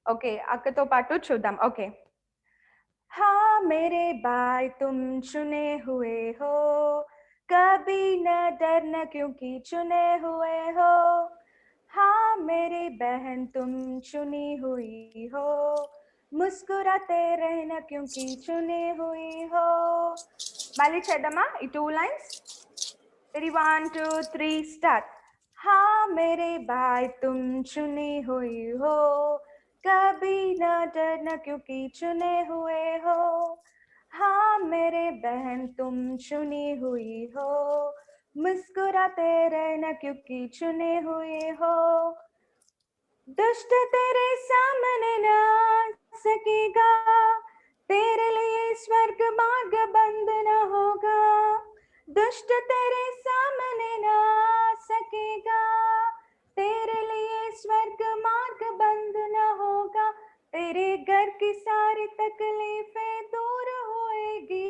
Okay అక్కతో పాటు చూద్దాం. ఓకే हाँ मेरे भाई तुम चुने हुए हो, कभी न डरना क्योंकि चुने हुए हो, हाँ मेरी बहन तुम चुनी हुई हो, मुस्कुराते रहना क्योंकि चुनी हुई हो. మళ్ళీ చేద్దామా ఈ 2 లైన్స్? Ready 1 2 3 start. हाँ मेरे भाई तुम चुनी हुई हो, कभी न डरना क्योंकि चुने हुए हो, हाँ मेरे बहन तुम चुनी हुई हो, मुस्कुराते रहना क्योंकि चुने हुए हो, दुष्ट तेरे सामने ना सकेगा, तेरे लिए स्वर्ग मार्ग बंद न होगा, दुष्ट तेरे सामने ना सकेगा, तेरे लिए स्वर्ग मार्ग बंद न होगा, तेरे घर की सारी तकलीफें दूर होएगी,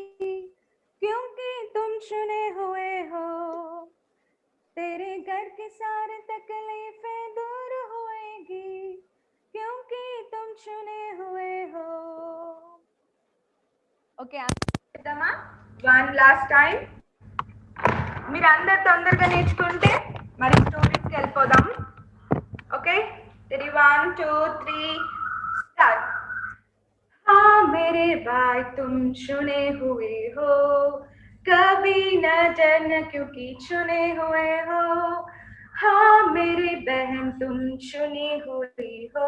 क्योंकि तुम चुने हुए हो, तेरे घर की सारी तकलीफें दूर होएगी, क्योंकि तुम चुने हुए हो. ఓకే చేద్దామా? One last time. మీరు అందరు తొందరగా నేర్చుకుంటే మరి స్టోరీస్కి వెళ్ళిపోదాం. Okay ready 1 2 3 start. हाँ मेरे भाई तुम चुने हुए हो, कभी न डरना क्योंकि चुने हुए हो। हाँ मेरी बहन तुम चुनी हुई हो,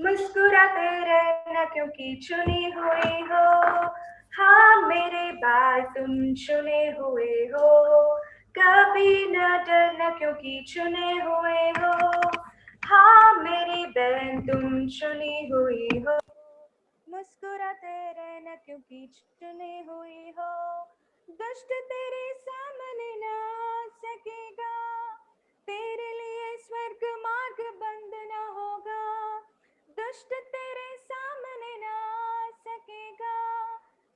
मुस्कुराते रहना क्योंकि चुनी हुई हो। हाँ मेरे भाई तुम चुने हुए हो, कभी न डरना क्योंकि चुने हुए हो। हाँ मेरी बहन तुम चुनी हुई हो, मुस्कुराते रहना क्योंकि चुनी हुई हो। दुष्ट तेरे सामने ना सकेगा, तेरे लिए स्वर्ग मार्ग बंद ना होगा। दुष्ट तेरे सामने ना सकेगा,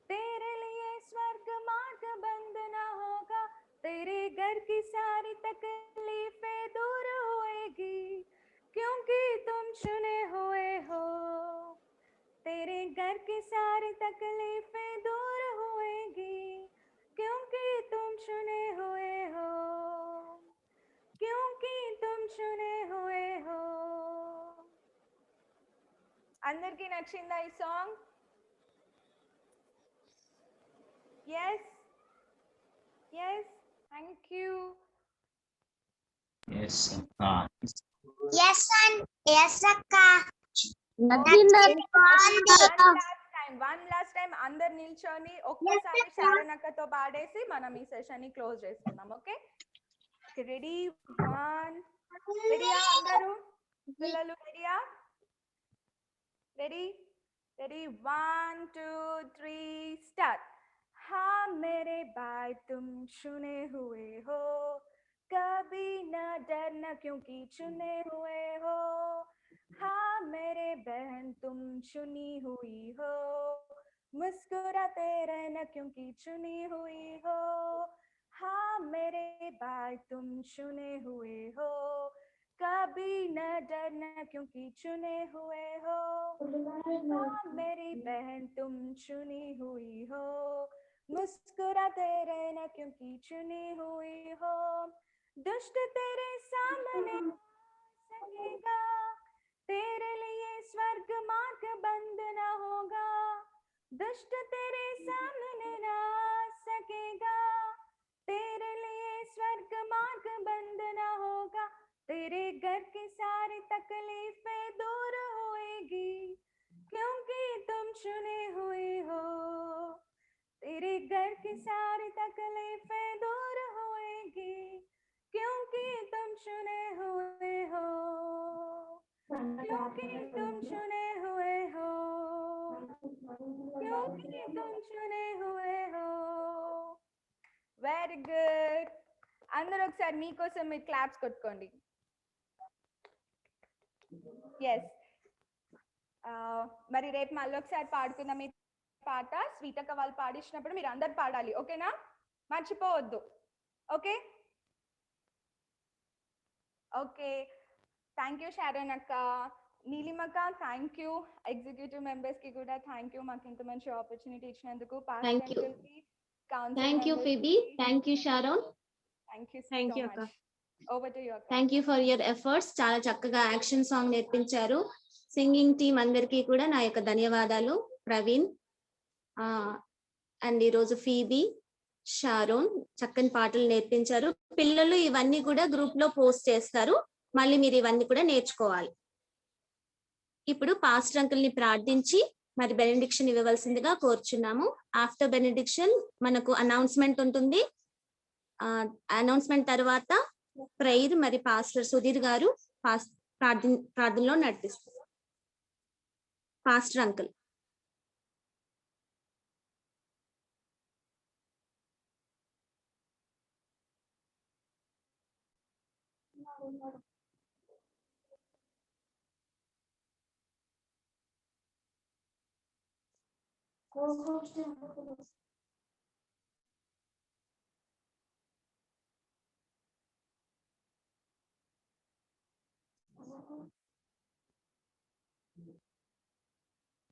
तेरे लिए स्वर्ग मार्ग बंद ना होगा। तेरे घर की सारी तकलीफें दूर होएगी क्योंकि तुम चुने हुए हो। तेरे घर की सारी तकलीफें दूर होएगी क्योंकि तुम चुने हुए हो, क्योंकि तुम चुने हुए हो। అందరికీ నచ్చిందా ఈ song? yes yes thank you. Yes. Yes, and yes, Akka. One last time అందరు నిల్చొని ఒక్కసారి శారన్ అక్కతో పాడేసి మనం ఈ సెషన్ ని క్లోజ్ చేసుకుందాం. Okay ready? రెడీయా అందరూ? పిల్లలు రెడీయా? Ready ready 1 2 3 start. हाँ मेरे भाई तुम चुने हुए हो, कभी न डरना क्योंकि चुने हुए हो। हाँ मेरे बहन तुम चुनी हुई हो, मुस्कुराते रहना क्योंकि चुनी हुई हो। हाँ मेरे भाई तुम चुने हुए हो, कभी न डरना क्योंकि चुने हुए हो। हाँ मेरी बहन तुम चुनी हुई हो, मुस्कुराते रहना क्योंकि चुनी हुई हो। दुष्ट तेरे सामने सकेगा, तेरे लिए स्वर्ग मार्ग बंद ना होगा। दुष्ट तेरे सामने ना सकेगा, तेरे लिए स्वर्ग मार्ग बंद ना होगा। तेरे घर की सारी तकलीफें दूर होएगी क्योंकि तुम चुने हुए हो। तेरे घर की सारी तकलीफें दूर होएगी क्योंकि तुम चुने हुए हो, क्योंकि तुम चुने हुए हो, क्योंकि तुम चुने हुए हो. Very good. అందరూ ఒకసారి మీకోసం మీరు క్లాప్స్ కొట్టుకోండి. ఎస్. మరి రేపు మళ్ళీ ఒకసారి పాడుకుందాం ఈ పాట. స్వీటక్క వాళ్ళు పాడించినప్పుడు మీరు అందరు పాడాలి, ఓకేనా? మర్చిపోవద్దు. Okay okay. Thank you Sharon అక్క, నీలిమక్క థ్యాంక్ యూ, ఎగ్జిక్యూటివ్ మెంబర్స్ కి కూడా థ్యాంక్ యూ మాకు ఇంత మంచి ఆపర్చునిటీ ఇచ్చినందుకు. Thank you. Thank you, Phoebe. Thank you, Sharon. Thank you so much. Over to you, Akka. Thank you for your efforts. చాలా చక్కగా action song నేర్పించారు. సింగింగ్ టీమ్ అందరికీ కూడా నా యొక్క ధన్యవాదాలు. ప్రవీణ్ అండ్ ఈరోజు ఫీబీ, షారోన్ చక్కని పాటలు నేర్పించారు. పిల్లలు ఇవన్నీ కూడా గ్రూప్ లో పోస్ట్ చేస్తారు, మళ్ళీ మీరు ఇవన్నీ కూడా నేర్చుకోవాలి. ఇప్పుడు పాస్టర్ అంకుల్ ని ప్రార్థించి మరి బెనెడిక్షన్ ఇవ్వవలసిందిగా కోరుచున్నాము. ఆఫ్టర్ బెనెడిక్షన్ మనకు అనౌన్స్మెంట్ ఉంటుంది. అనౌన్స్మెంట్ తర్వాత ప్రేయర్ మరి పాస్టర్ సుధీర్ గారు ప్రార్థనలో నడిపిస్తారు. Pastor uncle.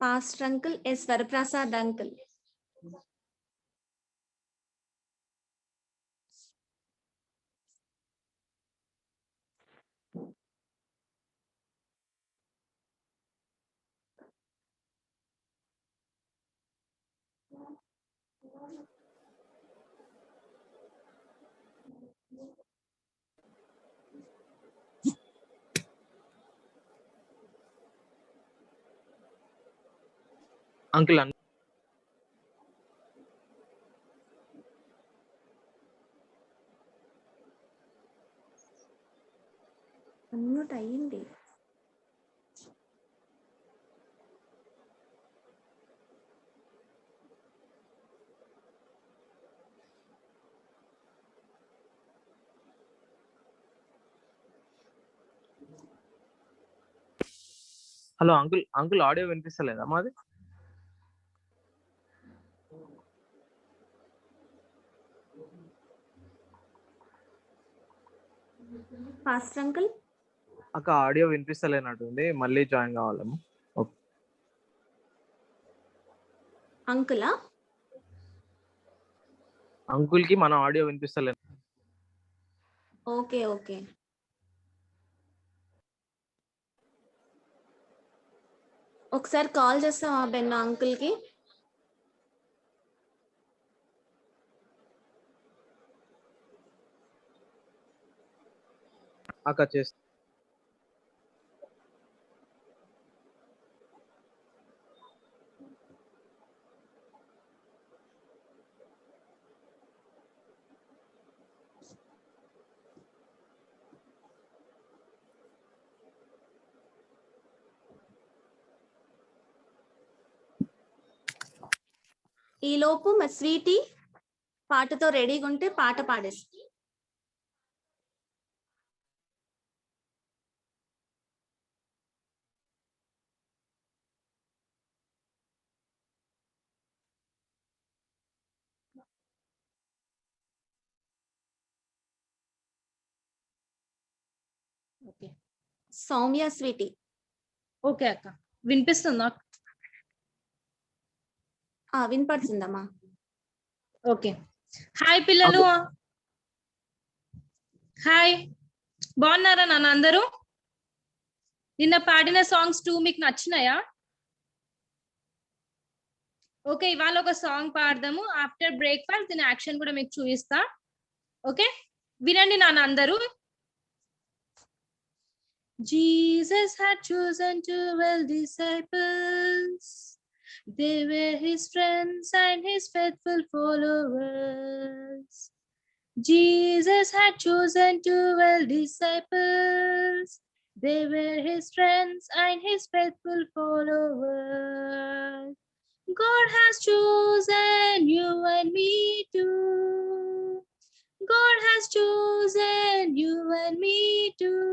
Pastor uncle S Varaprasad uncle. Uncle unmute అయ్యింది. హలో అంకుల్ ఆడియో వినిపిస్తలేదా మాది? పాస్టర్ అంకుల్ అక్క ఆడియో వినిపిస్తలేనట్టుంది, మళ్ళీ జాయిన్ కావాలేమో. అంకులా అంకుల్ కి మన ఆడియో వినిపిస్తలేదు. ఓకే ఓకే ఒకసారి కాల్ చేస్తావా బెన్న అంకుల్ కి? అక్క చేస్తా. ఈ లోపు మా స్వీటీ పాటతో రెడీగా ఉంటే పాట పాడేసి. Okay Soumya Sweety. ఓకే అక్క వినిపిస్తుందా? వినపడుతుందమ్మా. ఓకే హాయ్ పిల్లలు, హాయ్ బాగున్నారా నాన్న అందరూ? నిన్న పాడిన సాంగ్స్ 2 మీకు నచ్చినాయా? ఓకే ఇవాళ ఒక సాంగ్ పాడదాము. ఆఫ్టర్ బ్రేక్ఫాస్ట్ దీని యాక్షన్ కూడా మీకు చూపిస్తా. ఓకే వినండి నాన్న అందరూ. Jesus had chosen 12 disciples. They were his friends and his faithful followers. Jesus had chosen 12 disciples. They were his friends and his faithful followers. God has chosen you and me too. God has chosen you and me too.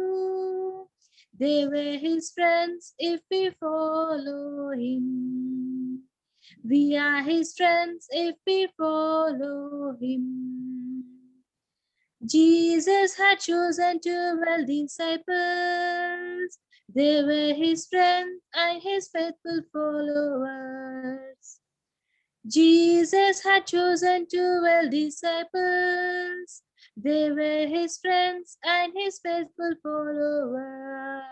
They were his friends if we follow him. We are his friends if we follow him. Jesus had chosen 12 disciples. They were his friends and his faithful followers. Jesus had chosen 12 disciples. They were his friends and his faithful followers.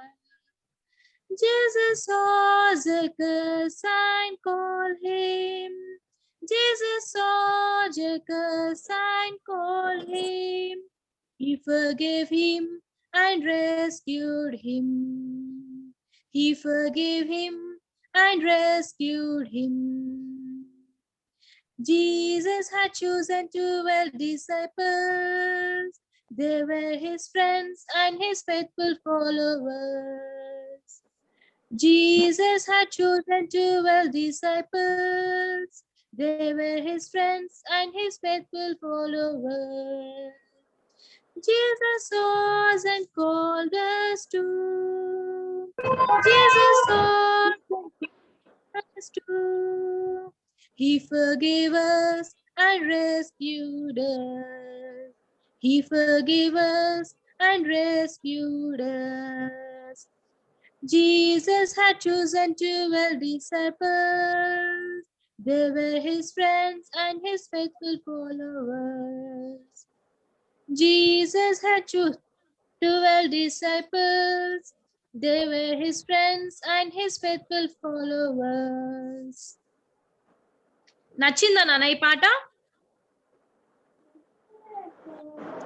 Jesus saw Zacchaeus and called him. Jesus saw Zacchaeus and called him. He forgave him and rescued him. He forgave him and rescued him. Jesus had chosen 12 disciples. They were his friends and his faithful followers. Jesus had chosen 12 disciples. They were his friends and his faithful followers. Jesus saw and called us too. Jesus saw and called us too. He forgave us and rescued us. He forgave us and rescued us. Jesus had chosen 12 disciples. They were his friends and his faithful followers. Jesus had chosen 12 disciples. They were his friends and his faithful followers. నచ్చిందా నాన్న ఈ పాట?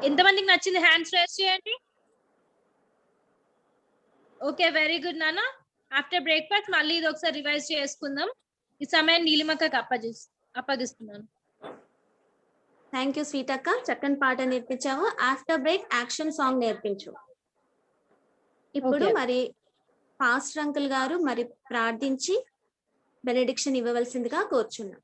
ఎంతమందికి నచ్చింది hands raise చేయండి. Okay very good నాన్న. After breakfast మళ్ళీ ఇది ఒకసారి రివైజ్ చేసుకుందాం. ఈ సమయం నీలిమక్కకి అప్పగిస్తున్నాను. థ్యాంక్ యూ స్వీట్ అక్క, చక్కని పాట నేర్పించావు. ఆఫ్టర్ బ్రేక్ యాక్షన్ సాంగ్ నేర్పించు. ఇప్పుడు Okay. మరి పాస్టర్ అంకుల్ గారు మరి ప్రార్థించి బెనెడిక్షన్ ఇవ్వవలసిందిగా కోరుచున్నాం.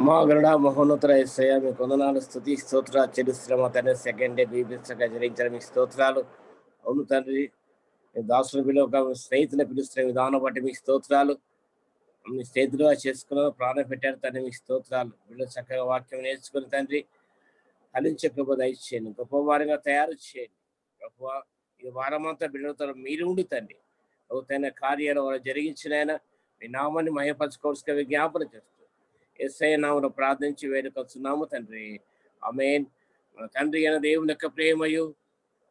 మా గరుడ మహోన్నతుల యేసయ్య మీకు వందనాలు, స్తుతి స్తోత్రాలు చెల్లిస్తున్నాం. మా తండ్రి సెకండ్ డే బీబీసీగా జరిగించిన మీకు స్తోత్రాలు. అవును తండ్రి, మీ దాసుని పిలువ స్నేహితుని పిలుస్తున్న విధానం బట్టి మీకు స్తోత్రాలు. మీ స్నేహితులుగా చేసుకున్న ప్రాణం పెట్టారు తండ్రి, మీకు స్తోత్రాలు. వీళ్ళు చక్కగా వాక్యం నేర్చుకుని తండ్రి ఫలించే కృప దయచేయండి, గొప్పవారిగా తయారు చేయండి. గొప్ప ఈ వారమంతా బిడ్డలతో మీరు ఉండి తండ్రి అవుతైన కార్యాలు వారు జరిగించినైనా మీ నామాన్ని మహిమపరచుకోవాల్సిన విజ్ఞాపన చేస్తూ యేసయ్య నామములో ప్రార్థించి వేడుకొస్తున్నాము తండ్రి, ఆమేన్. మన తండ్రి అయిన దేవుని యొక్క ప్రేమయు,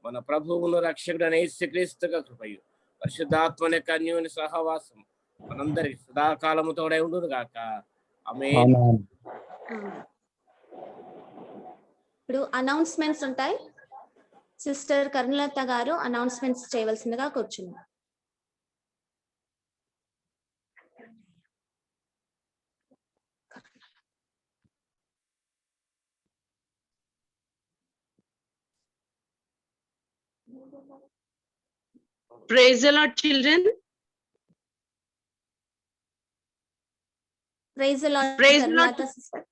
మన ప్రభువును రక్షకుడైన యేసుక్రీస్తు కృపయు, పరిశుద్ధాత్మ యొక్క అన్యోన్య సహవాసం మనందరికి సదాకాలము తోడై ఉండును గాక. ఆమేన్. ఇప్పుడు అనౌన్స్మెంట్స్ ఉంటాయి. సిస్టర్ కరుణలత గారు అనౌన్స్మెంట్స్ చేయవలసిందిగా కూర్చున్నాం. Praise the Lord, children. Praise the lord Praise the Lord. Karunalatha sister.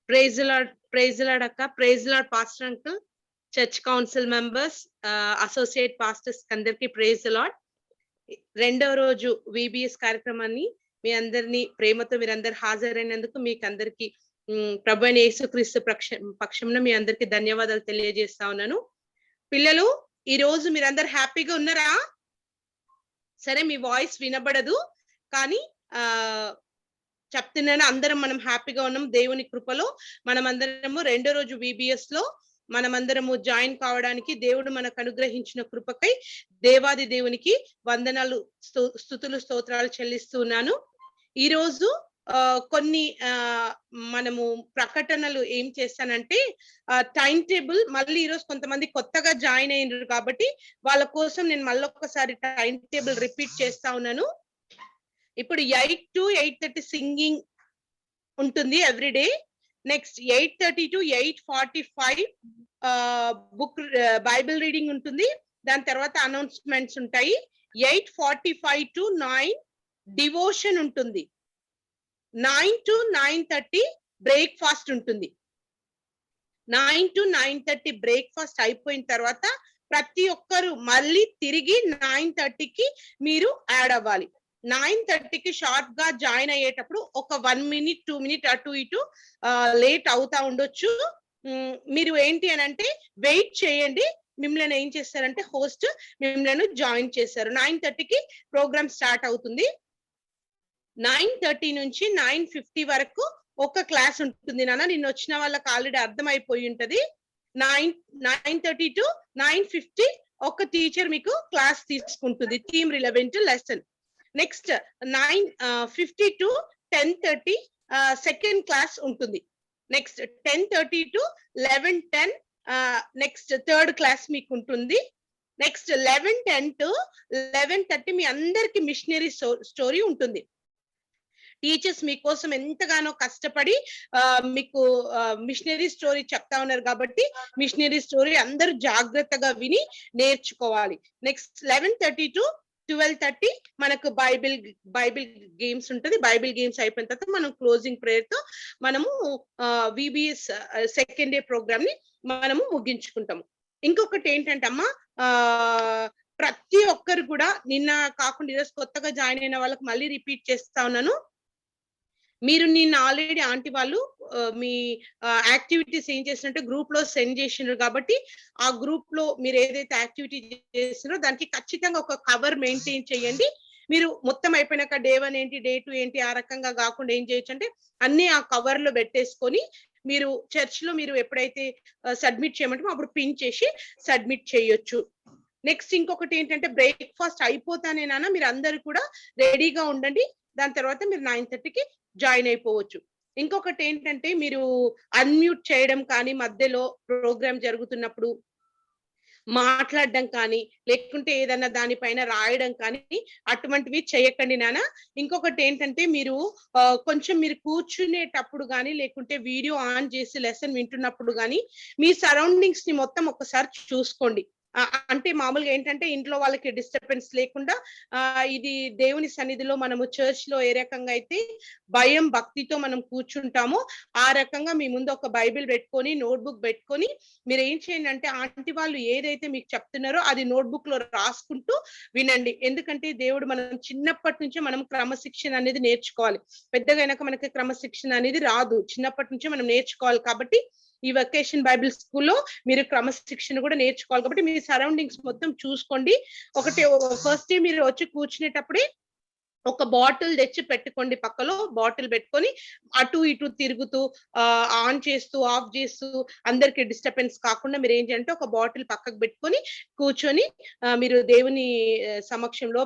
Praise the Lord. Praise the Lord, Akka. Praise the Lord, Pastor Uncle, Church Council members, Associate Pastors, అందరికి praise the Lord. రెండవ రోజు VBS కార్యక్రమాన్ని మీ అందరినీ ప్రేమతో మీరందరు హాజరైనందుకు మీకు అందరికి ప్రభు అయిన యేసుక్రీస్తు పక్షంలో మీ అందరికి ధన్యవాదాలు తెలియజేస్తా ఉన్నాను. పిల్లలు, ఈ రోజు మీరందరు హ్యాపీగా ఉన్నారా? సరే, మీ వాయిస్ వినబడదు కానీ చెప్తున్నాను, అందరం మనం హ్యాపీగా ఉన్నాం. దేవుని కృపలో మనం అందరము రెండో రోజు VBS లో మనమందరము జాయిన్ కావడానికి దేవుడు మనకు అనుగ్రహించిన కృపకై దేవాది దేవునికి వందనాలు, స్తుతులు, స్తోత్రాలు చెల్లిస్తున్నాను. ఈ రోజు కొన్ని మనము ప్రకటనలు ఏం చేస్తానంటే టైం టేబుల్ మళ్ళీ ఈరోజు కొంతమంది కొత్తగా జాయిన్ అయినారు కాబట్టి వాళ్ళ కోసం నేను మళ్ళీ ఒక్కసారి టైం టేబుల్ రిపీట్ చేస్తా ఉన్నాను. ఇప్పుడు 8 to 8:30 సింగింగ్ ఉంటుంది everyday. Next 8:30 to 8:45 book Bible reading ఉంటుంది. దాని తర్వాత అనౌన్స్మెంట్స్ ఉంటాయి. 8:45 to 9 డివోషన్ ఉంటుంది. 9 to 9:30 బ్రేక్ఫాస్ట్ ఉంటుంది. 9 to 9:30 బ్రేక్ఫాస్ట్ అయిపోయిన తర్వాత ప్రతి ఒక్కరు మళ్ళీ తిరిగి 9:30కి మీరు యాడ్ అవ్వాలి. 9:30కి షార్ప్ గా జాయిన్ అయ్యేటప్పుడు ఒక 1 minute 2 minute అటు ఇటు లేట్ అవుతా ఉండొచ్చు. మీరు ఏంటి అని అంటే వెయిట్ చేయండి. మిమ్మల్ని ఏం చేస్తారంటే హోస్ట్ మిమ్మల్ని జాయిన్ చేస్తారు. 9:30కి ప్రోగ్రామ్ స్టార్ట్ అవుతుంది. 9:30 నుంచి 9:50 వరకు ఒక క్లాస్ ఉంటుంది నాన్న. నిన్న వచ్చిన వాళ్ళకి ఆల్రెడీ అర్థమైపోయి ఉంటది. 9:30 to 9:50 ఒక టీచర్ మీకు క్లాస్ తీసుకుంటుంది, theme relevant lesson. Next 9:50 to 10:30 second class ఉంటుంది. Next 10:30 to 11:10 next third class మీకు ఉంటుంది. నెక్స్ట్ 11:10 to 11:30 మీ అందరికి మిషనరీ స్టోరీ ఉంటుంది. టీచర్స్ మీకోసం ఎంతగానో కష్టపడి మీకు మిషనరీ స్టోరీ చెప్తా ఉన్నారు కాబట్టి మిషనరీ స్టోరీ అందరూ జాగ్రత్తగా విని నేర్చుకోవాలి. నెక్స్ట్ 11:30 to 12:30 మనకు బైబిల్ గేమ్స్ ఉంటుంది. బైబిల్ గేమ్స్ అయిపోయిన తర్వాత మనం క్లోజింగ్ ప్రేయర్ తో మనము VBS సెకండ్ డే ప్రోగ్రామ్ ని మనము ముగించుకుంటాము. ఇంకొకటి ఏంటంటే అమ్మా, ప్రతి ఒక్కరు కూడా నిన్న కాకుండా ఈరోజు కొత్తగా జాయిన్ అయిన వాళ్ళకి మళ్ళీ రిపీట్ చేస్తా ఉన్నాను. మీరు నిన్న ఆల్రెడీ ఆంటీ వాళ్ళు మీ యాక్టివిటీస్ ఏం చేసినట్టే గ్రూప్ లో సెండ్ చేసినారు కాబట్టి ఆ గ్రూప్ లో మీరు ఏదైతే యాక్టివిటీ చేస్తున్నారో దానికి ఖచ్చితంగా ఒక కవర్ మెయింటైన్ చేయండి. మీరు మొత్తం అయిపోయినాక డే 1 ఏంటి, డే 2 ఏంటి, ఆ రకంగా కాకుండా ఏం చేయొచ్చు అంటే అన్ని ఆ కవర్ లో పెట్టేసుకొని మీరు చర్చ్ లో మీరు ఎప్పుడైతే సబ్మిట్ చేయమంటామో అప్పుడు పిన్ చేసి సబ్మిట్ చేయొచ్చు. నెక్స్ట్ ఇంకొకటి ఏంటంటే బ్రేక్ఫాస్ట్ అయిపోతానేనా మీరు అందరు కూడా రెడీగా ఉండండి. దాని తర్వాత మీరు 9:30కి జాయిన్ అయిపోవచ్చు. ఇంకొకటి ఏంటంటే మీరు అన్మ్యూట్ చేయడం కానీ మధ్యలో ప్రోగ్రామ్ జరుగుతున్నప్పుడు మాట్లాడడం కానీ లేకుంటే ఏదన్నా దానిపైన రాయడం కానీ అటువంటివి చేయకండి నాన్న. ఇంకొకటి ఏంటంటే మీరు కొంచెం మీరు కూర్చునేటప్పుడు కానీ లేకుంటే వీడియో ఆన్ చేసి లెసన్ వింటున్నప్పుడు కానీ మీ సరౌండింగ్స్ ని మొత్తం ఒకసారి చూసుకోండి. అంటే మామూలుగా ఏంటంటే ఇంట్లో వాళ్ళకి డిస్టర్బెన్స్ లేకుండా ఇది దేవుని సన్నిధిలో మనము చర్చ్ లో ఏ రకంగా అయితే భయం భక్తితో మనం కూర్చుంటామో ఆ రకంగా మీ ముందు ఒక బైబిల్ పెట్టుకొని నోట్బుక్ పెట్టుకొని మీరు ఏం చేయండి అంటే ఆంటీ వాళ్ళు ఏదైతే మీకు చెప్తున్నారో అది నోట్బుక్ లో రాసుకుంటూ వినండి. ఎందుకంటే దేవుడు మనం చిన్నప్పటి నుంచే మనం క్రమశిక్షణ అనేది నేర్చుకోవాలి. పెద్దగా అయినాక మనకి క్రమశిక్షణ అనేది రాదు, చిన్నప్పటి నుంచే మనం నేర్చుకోవాలి. కాబట్టి ఈ వెకేషన్ బైబిల్ స్కూల్లో మీరు క్రమశిక్షణ కూడా నేర్చుకోవాలి. కాబట్టి మీ సరౌండింగ్స్ మొత్తం చూసుకోండి. ఒకటి ఫస్ట్ డే మీరు వచ్చి కూర్చునేటప్పుడే ఒక బాటిల్ తెచ్చి పెట్టుకోండి, పక్కలో బాటిల్ పెట్టుకొని అటు ఇటు తిరుగుతూ ఆన్ చేస్తూ ఆఫ్ చేస్తూ అందరికి డిస్టర్బెన్స్ కాకుండా మీరు ఏం చేయాలంటే ఒక బాటిల్ పక్కకు పెట్టుకొని కూర్చొని మీరు దేవుని సమక్షంలో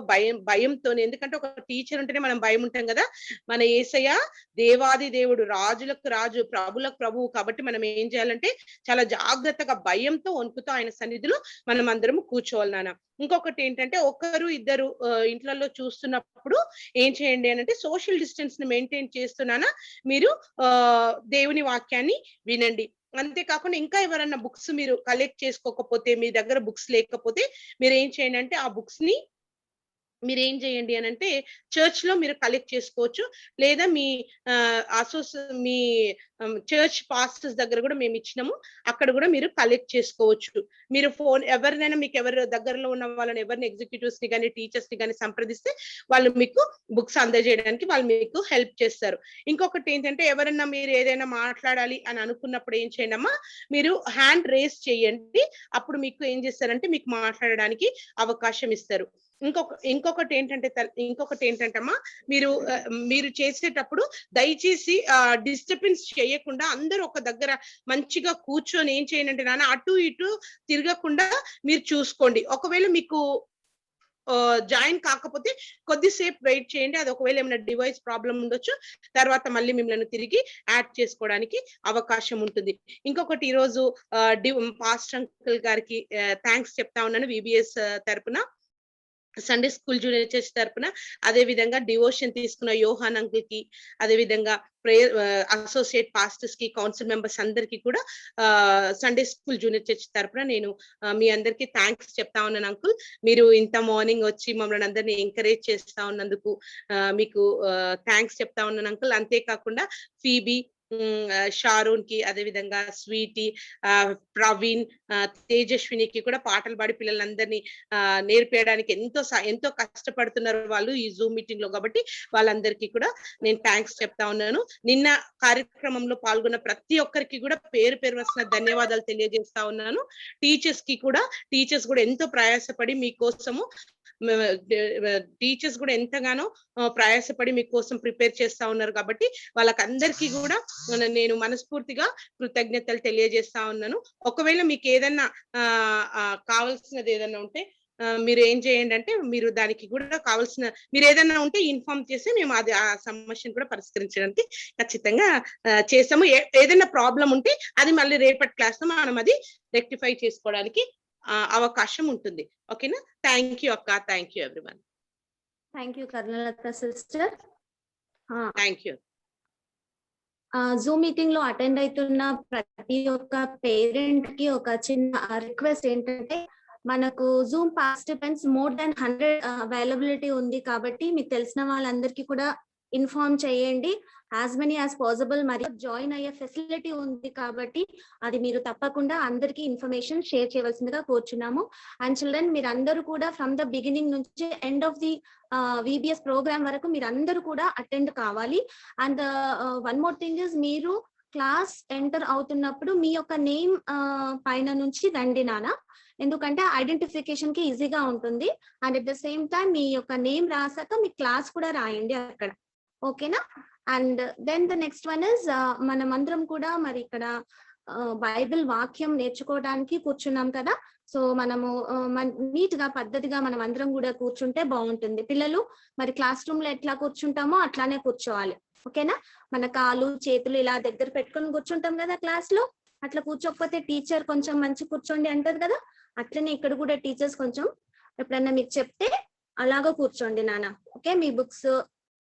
భయంతో, ఎందుకంటే ఒక టీచర్ ఉంటేనే మనం భయం ఉంటాం కదా. మన యేసయ్య దేవాది దేవుడు, రాజులకు రాజు, ప్రభులకు ప్రభువు. కాబట్టి మనం ఏం చేయాలంటే చాలా జాగ్రత్తగా భయంతో వణుకుతూ ఆయన సన్నిధిలో మనం అందరం కూర్చోవాలి నాన్న. ఇంకొకటి ఏంటంటే ఒకరు ఇద్దరు ఇంట్లలో చూస్తున్నప్పుడు ఏం చేయండి అని అంటే సోషల్ డిస్టెన్స్ ని మెయింటైన్ చేస్తున్నానా మీరు దేవుని వాక్యాన్ని వినండి. అంతేకాకుండా ఇంకా ఎవరన్నా బుక్స్ మీరు కలెక్ట్ చేసుకోకపోతే, మీ దగ్గర బుక్స్ లేకపోతే మీరు ఏం చేయండి అంటే ఆ బుక్స్ ని మీరు ఏం చేయండి అని అంటే చర్చ్ లో మీరు కలెక్ట్ చేసుకోవచ్చు, లేదా మీ మీ చర్చ్ పాస్టర్స్ దగ్గర కూడా మేము ఇచ్చినాము, అక్కడ కూడా మీరు కలెక్ట్ చేసుకోవచ్చు. మీరు ఫోన్ ఎవరినైనా మీకు ఎవరి దగ్గరలో ఉన్న వాళ్ళని ఎవరిని ఎగ్జిక్యూటివ్స్ ని కానీ టీచర్స్ ని కానీ సంప్రదిస్తే వాళ్ళు మీకు బుక్స్ అందజేయడానికి వాళ్ళు మీకు హెల్ప్ చేస్తారు. ఇంకొకటి ఏంటంటే ఎవరన్నా మీరు ఏదైనా మాట్లాడాలి అని అనుకున్నప్పుడు ఏం చేయండి అమ్మా, మీరు హ్యాండ్ రేస్ చేయండి. అప్పుడు మీకు ఏం చేస్తారంటే మీకు మాట్లాడడానికి అవకాశం ఇస్తారు. ఇంకొకటి ఏంటంటే అమ్మా, మీరు చేసేటప్పుడు దయచేసి డిస్టర్బెన్స్ చేయకుండా అందరూ ఒక దగ్గర మంచిగా కూర్చొని ఏం చేయండి అంటే నాన్న అటు ఇటు తిరగకుండా మీరు చూసుకోండి. ఒకవేళ మీకు జాయిన్ కాకపోతే కొద్దిసేపు వెయిట్ చేయండి. అది ఒకవేళ ఏమైనా డివైస్ ప్రాబ్లం ఉండొచ్చు, తర్వాత మళ్ళీ మిమ్మల్ని తిరిగి యాడ్ చేసుకోవడానికి అవకాశం ఉంటుంది. ఇంకొకటి ఈరోజు పాస్టర్ అంకుల్ గారికి థ్యాంక్స్ చెప్తా ఉన్నాను విబిఎస్ తరపున, సండే స్కూల్ జూనియర్ చర్చ్ తరపున, అదే విధంగా డివోషన్ తీసుకున్న యోహాన్ అంకుల్ కి, అదే విధంగా ప్రేయర్ అసోసియేట్ పాస్టర్స్ కి, కౌన్సిల్ మెంబర్స్ అందరికి కూడా సండే స్కూల్ జూనియర్ చర్చ్ తరపున నేను మీ అందరికి థ్యాంక్స్ చెప్తా ఉన్నాను అంకుల్. మీరు ఇంత మార్నింగ్ వచ్చి మమ్మల్ని అందరినీ ఎంకరేజ్ చేస్తా ఉన్నందుకు మీకు థ్యాంక్స్ చెప్తా ఉన్నాను అంకుల్. అంతేకాకుండా ఫీబీ, షారూన్ కి, అదే విధంగా స్వీటీ, ప్రవీణ్, తేజస్వినికి కూడా పాటలు పాడి పిల్లలందరినీ నేర్పేయడానికి ఎంతో కష్టపడుతున్నారు వాళ్ళు ఈ జూమ్ మీటింగ్ లో. కాబట్టి వాళ్ళందరికీ కూడా నేను థ్యాంక్స్ చెప్తా ఉన్నాను. నిన్న కార్యక్రమంలో పాల్గొన్న ప్రతి ఒక్కరికి కూడా పేరు పేరు వస్తున్న ధన్యవాదాలు తెలియజేస్తా ఉన్నాను. టీచర్స్ కూడా ఎంతో ప్రయాసపడి మీకోసము, టీచర్స్ కూడా ఎంతగానో ప్రయాసపడి మీకోసం ప్రిపేర్ చేస్తా ఉన్నారు. కాబట్టి వాళ్ళకందరికీ కూడా నేను మనస్ఫూర్తిగా కృతజ్ఞతలు తెలియజేస్తా ఉన్నాను. ఒకవేళ మీకు ఏదన్నా కావాల్సినది ఏదన్నా ఉంటే మీరు ఏం చేయండి అంటే మీరు దానికి కూడా కావాల్సిన మీరు ఏదైనా ఉంటే ఇన్ఫార్మ్ చేసి మేము అది ఆ సమస్యను కూడా పరిష్కరించడానికి ఖచ్చితంగా చేస్తాము. ఏదైనా ప్రాబ్లం ఉంటే అది మళ్ళీ రేపటి క్లాస్ లో మనం అది రెక్టిఫై చేసుకోవడానికి అవకాశం ఉంటుంది. ఓకేనా? థ్యాంక్ యూ అక్క. Thank you everyone. Thank you Karnalatha sister. Thank you. Zoom meeting లో అటెండ్ అవుతున్న ప్రతి ఒక్క పేరెంట్ కి ఒక చిన్న రిక్వెస్ట్ ఏంటంటే, మనకు Zoom participants more than 100 availability ఉంది. కాబట్టి మీకు తెలిసిన వాళ్ళందరికీ కూడా ఇన్ఫార్మ్ చేయండి యాజ్ మెనీ యాజ్ పాసిబుల్. మరియు జాయిన్ అయ్యే ఫెసిలిటీ ఉంది కాబట్టి అది మీరు తప్పకుండా అందరికీ ఇన్ఫర్మేషన్ షేర్ చేయవలసిందిగా కోరుచున్నాము. అండ్ చిల్డ్రన్, మీరు అందరూ కూడా ఫ్రమ్ ద బిగినింగ్ నుంచి end of the VBS programme వరకు మీరు అందరూ కూడా అటెండ్ కావాలి. And one more thing is, మీరు క్లాస్ ఎంటర్ అవుతున్నప్పుడు మీ యొక్క నేమ్ పైన నుంచి రండి నాన్న, ఎందుకంటే ఐడెంటిఫికేషన్ కి ఈజీగా ఉంటుంది. And at the same time మీ యొక్క నేమ్ రాసాక మీ క్లాస్ కూడా రాయండి అక్కడ. ఓకేనా? And then the next one is, మనం అందరం కూడా మరి ఇక్కడ బైబిల్ వాక్యం నేర్చుకోవడానికి కూర్చున్నాం కదా. సో మనము నీట్ గా పద్ధతిగా మనం అందరం కూడా కూర్చుంటే బాగుంటుంది. పిల్లలు మరి క్లాస్ రూమ్ లో ఎట్లా కూర్చుంటామో అట్లానే కూర్చోవాలి. ఓకేనా? మన కాలు చేతులు ఇలా దగ్గర పెట్టుకొని కూర్చుంటాం కదా క్లాస్ లో, అట్లా కూర్చోకపోతే టీచర్ కొంచెం మంచి కూర్చోండి అంటది కదా, అట్లనే ఇక్కడ కూడా టీచర్స్ కొంచెం ఎప్పుడన్నా మీకు చెప్తే అలాగా కూర్చోండి నాన్న. ఓకే, మీ బుక్స్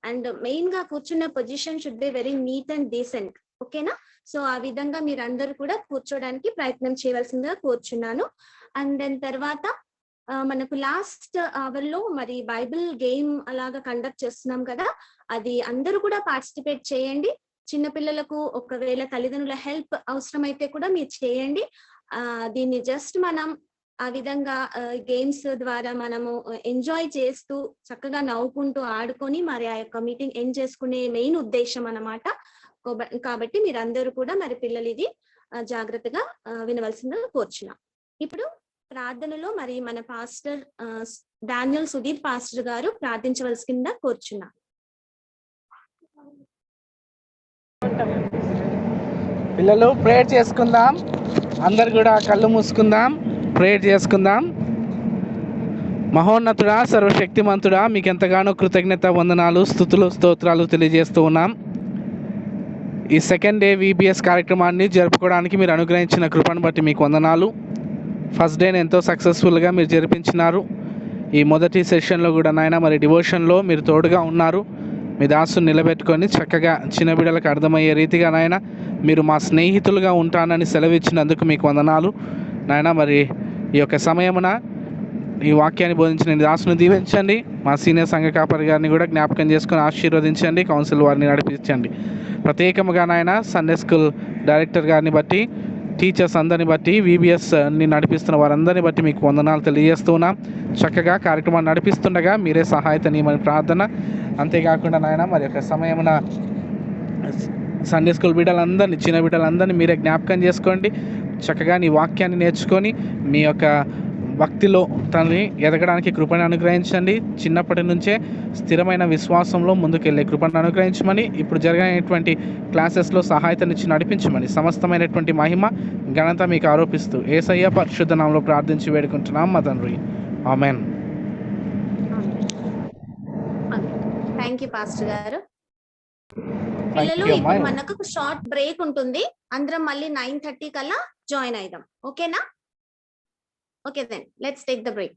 అండ్ మెయిన్ గా కూర్చున్న position should be very neat and decent. ఓకేనా? సో ఆ విధంగా మీరు అందరూ కూడా కూర్చోడానికి ప్రయత్నం చేయవలసిందిగా కూర్చున్నాను. అండ్ దెన్ తర్వాత మనకు లాస్ట్ అవర్ లో మరి బైబిల్ గేమ్ అలాగా కండక్ట్ చేస్తున్నాం కదా, అది అందరూ కూడా పార్టిసిపేట్ చేయండి. చిన్నపిల్లలకు ఒకవేళ తల్లిదండ్రుల హెల్ప్ అవసరమైతే కూడా మీరు చేయండి. దీన్ని జస్ట్ మనం ఆ విధంగా గేమ్స్ ద్వారా మనము ఎంజాయ్ చేస్తూ చక్కగా నవ్వుకుంటూ ఆడుకొని మరి ఆ యొక్క మీటింగ్ ఎండ్ చేసుకునే మెయిన్ ఉద్దేశం అన్నమాట. కాబట్టి మీరందరూ కూడా మరి పిల్లలు ఇది జాగ్రత్తగా వినవలసిందిగా కోరుచున్నాం. ఇప్పుడు ప్రార్థనలో మరి మన పాస్టర్ డానియల్ సుధీర్ పాస్టర్ గారు ప్రార్థించవలసిందిగా కోరుచున్నాం. పిల్లలు ప్రేయర్ చేసుకుందాం. అందరు కూడా కళ్ళు మూసుకుందాం, ప్రేయర్ చేసుకుందాం. మహోన్నతుడా, సర్వశక్తిమంతుడా, మీకు ఎంతగానో కృతజ్ఞత వందనాలు, స్తుతులు, స్తోత్రాలు తెలియజేస్తూ ఉన్నాం. ఈ సెకండ్ డే విబిఎస్ కార్యక్రమాన్ని జరుపుకోవడానికి మీరు అనుగ్రహించిన కృపను బట్టి మీకు వందనాలు. ఫస్ట్ డేని ఎంతో సక్సెస్ఫుల్గా మీరు జరిపించినారు. ఈ మొదటి సెషన్లో కూడా నాయన మరి డివోషన్లో మీరు తోడుగా ఉన్నారు. మీ దాసుని నిలబెట్టుకొని చక్కగా చిన్న బిడ్డలకు అర్థమయ్యే రీతిగా నాయన మీరు మా స్నేహితులుగా ఉంటానని సెలవిచ్చినందుకు మీకు వందనాలు నాయన. మరి ఈ యొక్క సమయమున ఈ వాక్యాన్ని బోధించిన దాసును దీవించండి. మా సీనియర్ సంఘ కాపరి గారిని కూడా జ్ఞాపకం చేసుకొని ఆశీర్వదించండి. కౌన్సిల్ వారిని నడిపించండి. ప్రత్యేకముగా నాయన సండే స్కూల్ డైరెక్టర్ గారిని బట్టి, టీచర్స్ అందరిని బట్టి, విబిఎస్ని నడిపిస్తున్న వారందరిని బట్టి మీకు వందనాలు తెలియజేస్తున్నాం. చక్కగా కార్యక్రమాన్ని నడిపిస్తుండగా మీరే సహాయత నియమని ప్రార్థన. అంతేకాకుండా నాయన మరి యొక్క సమయమున సండే స్కూల్ బిడ్డలందరినీ, చిన్న బిడ్డలందరినీ మీరే జ్ఞాపకం చేసుకోండి. చక్కగా నీ వాక్యాన్ని నేర్చుకొని మీ యొక్క భక్తిలో తనని ఎదగడానికి కృపను అనుగ్రహించండి. చిన్నప్పటి నుంచే స్థిరమైన విశ్వాసంలో ముందుకెళ్ళే కృపను అనుగ్రహించమని, ఇప్పుడు జరిగినటువంటి క్లాసెస్లో సహాయతనిచ్చి నడిపించమని, సమస్తమైనటువంటి మహిమ ఘనత మీకు ఆరోపిస్తూ యేసయ్య పరిశుద్ధ నామములో ప్రార్థించి వేడుకుంటున్నాం మా తండ్రి. ఆమేన్. థ్యాంక్ యూ పాస్టర్ గారు. పిల్లలు ఇప్పుడు మనకు షార్ట్ బ్రేక్ ఉంటుంది. అందరం మళ్ళీ 9:30 కల్లా జాయిన్ అయిదాం. ఓకేనా? Okay then, let's take the break.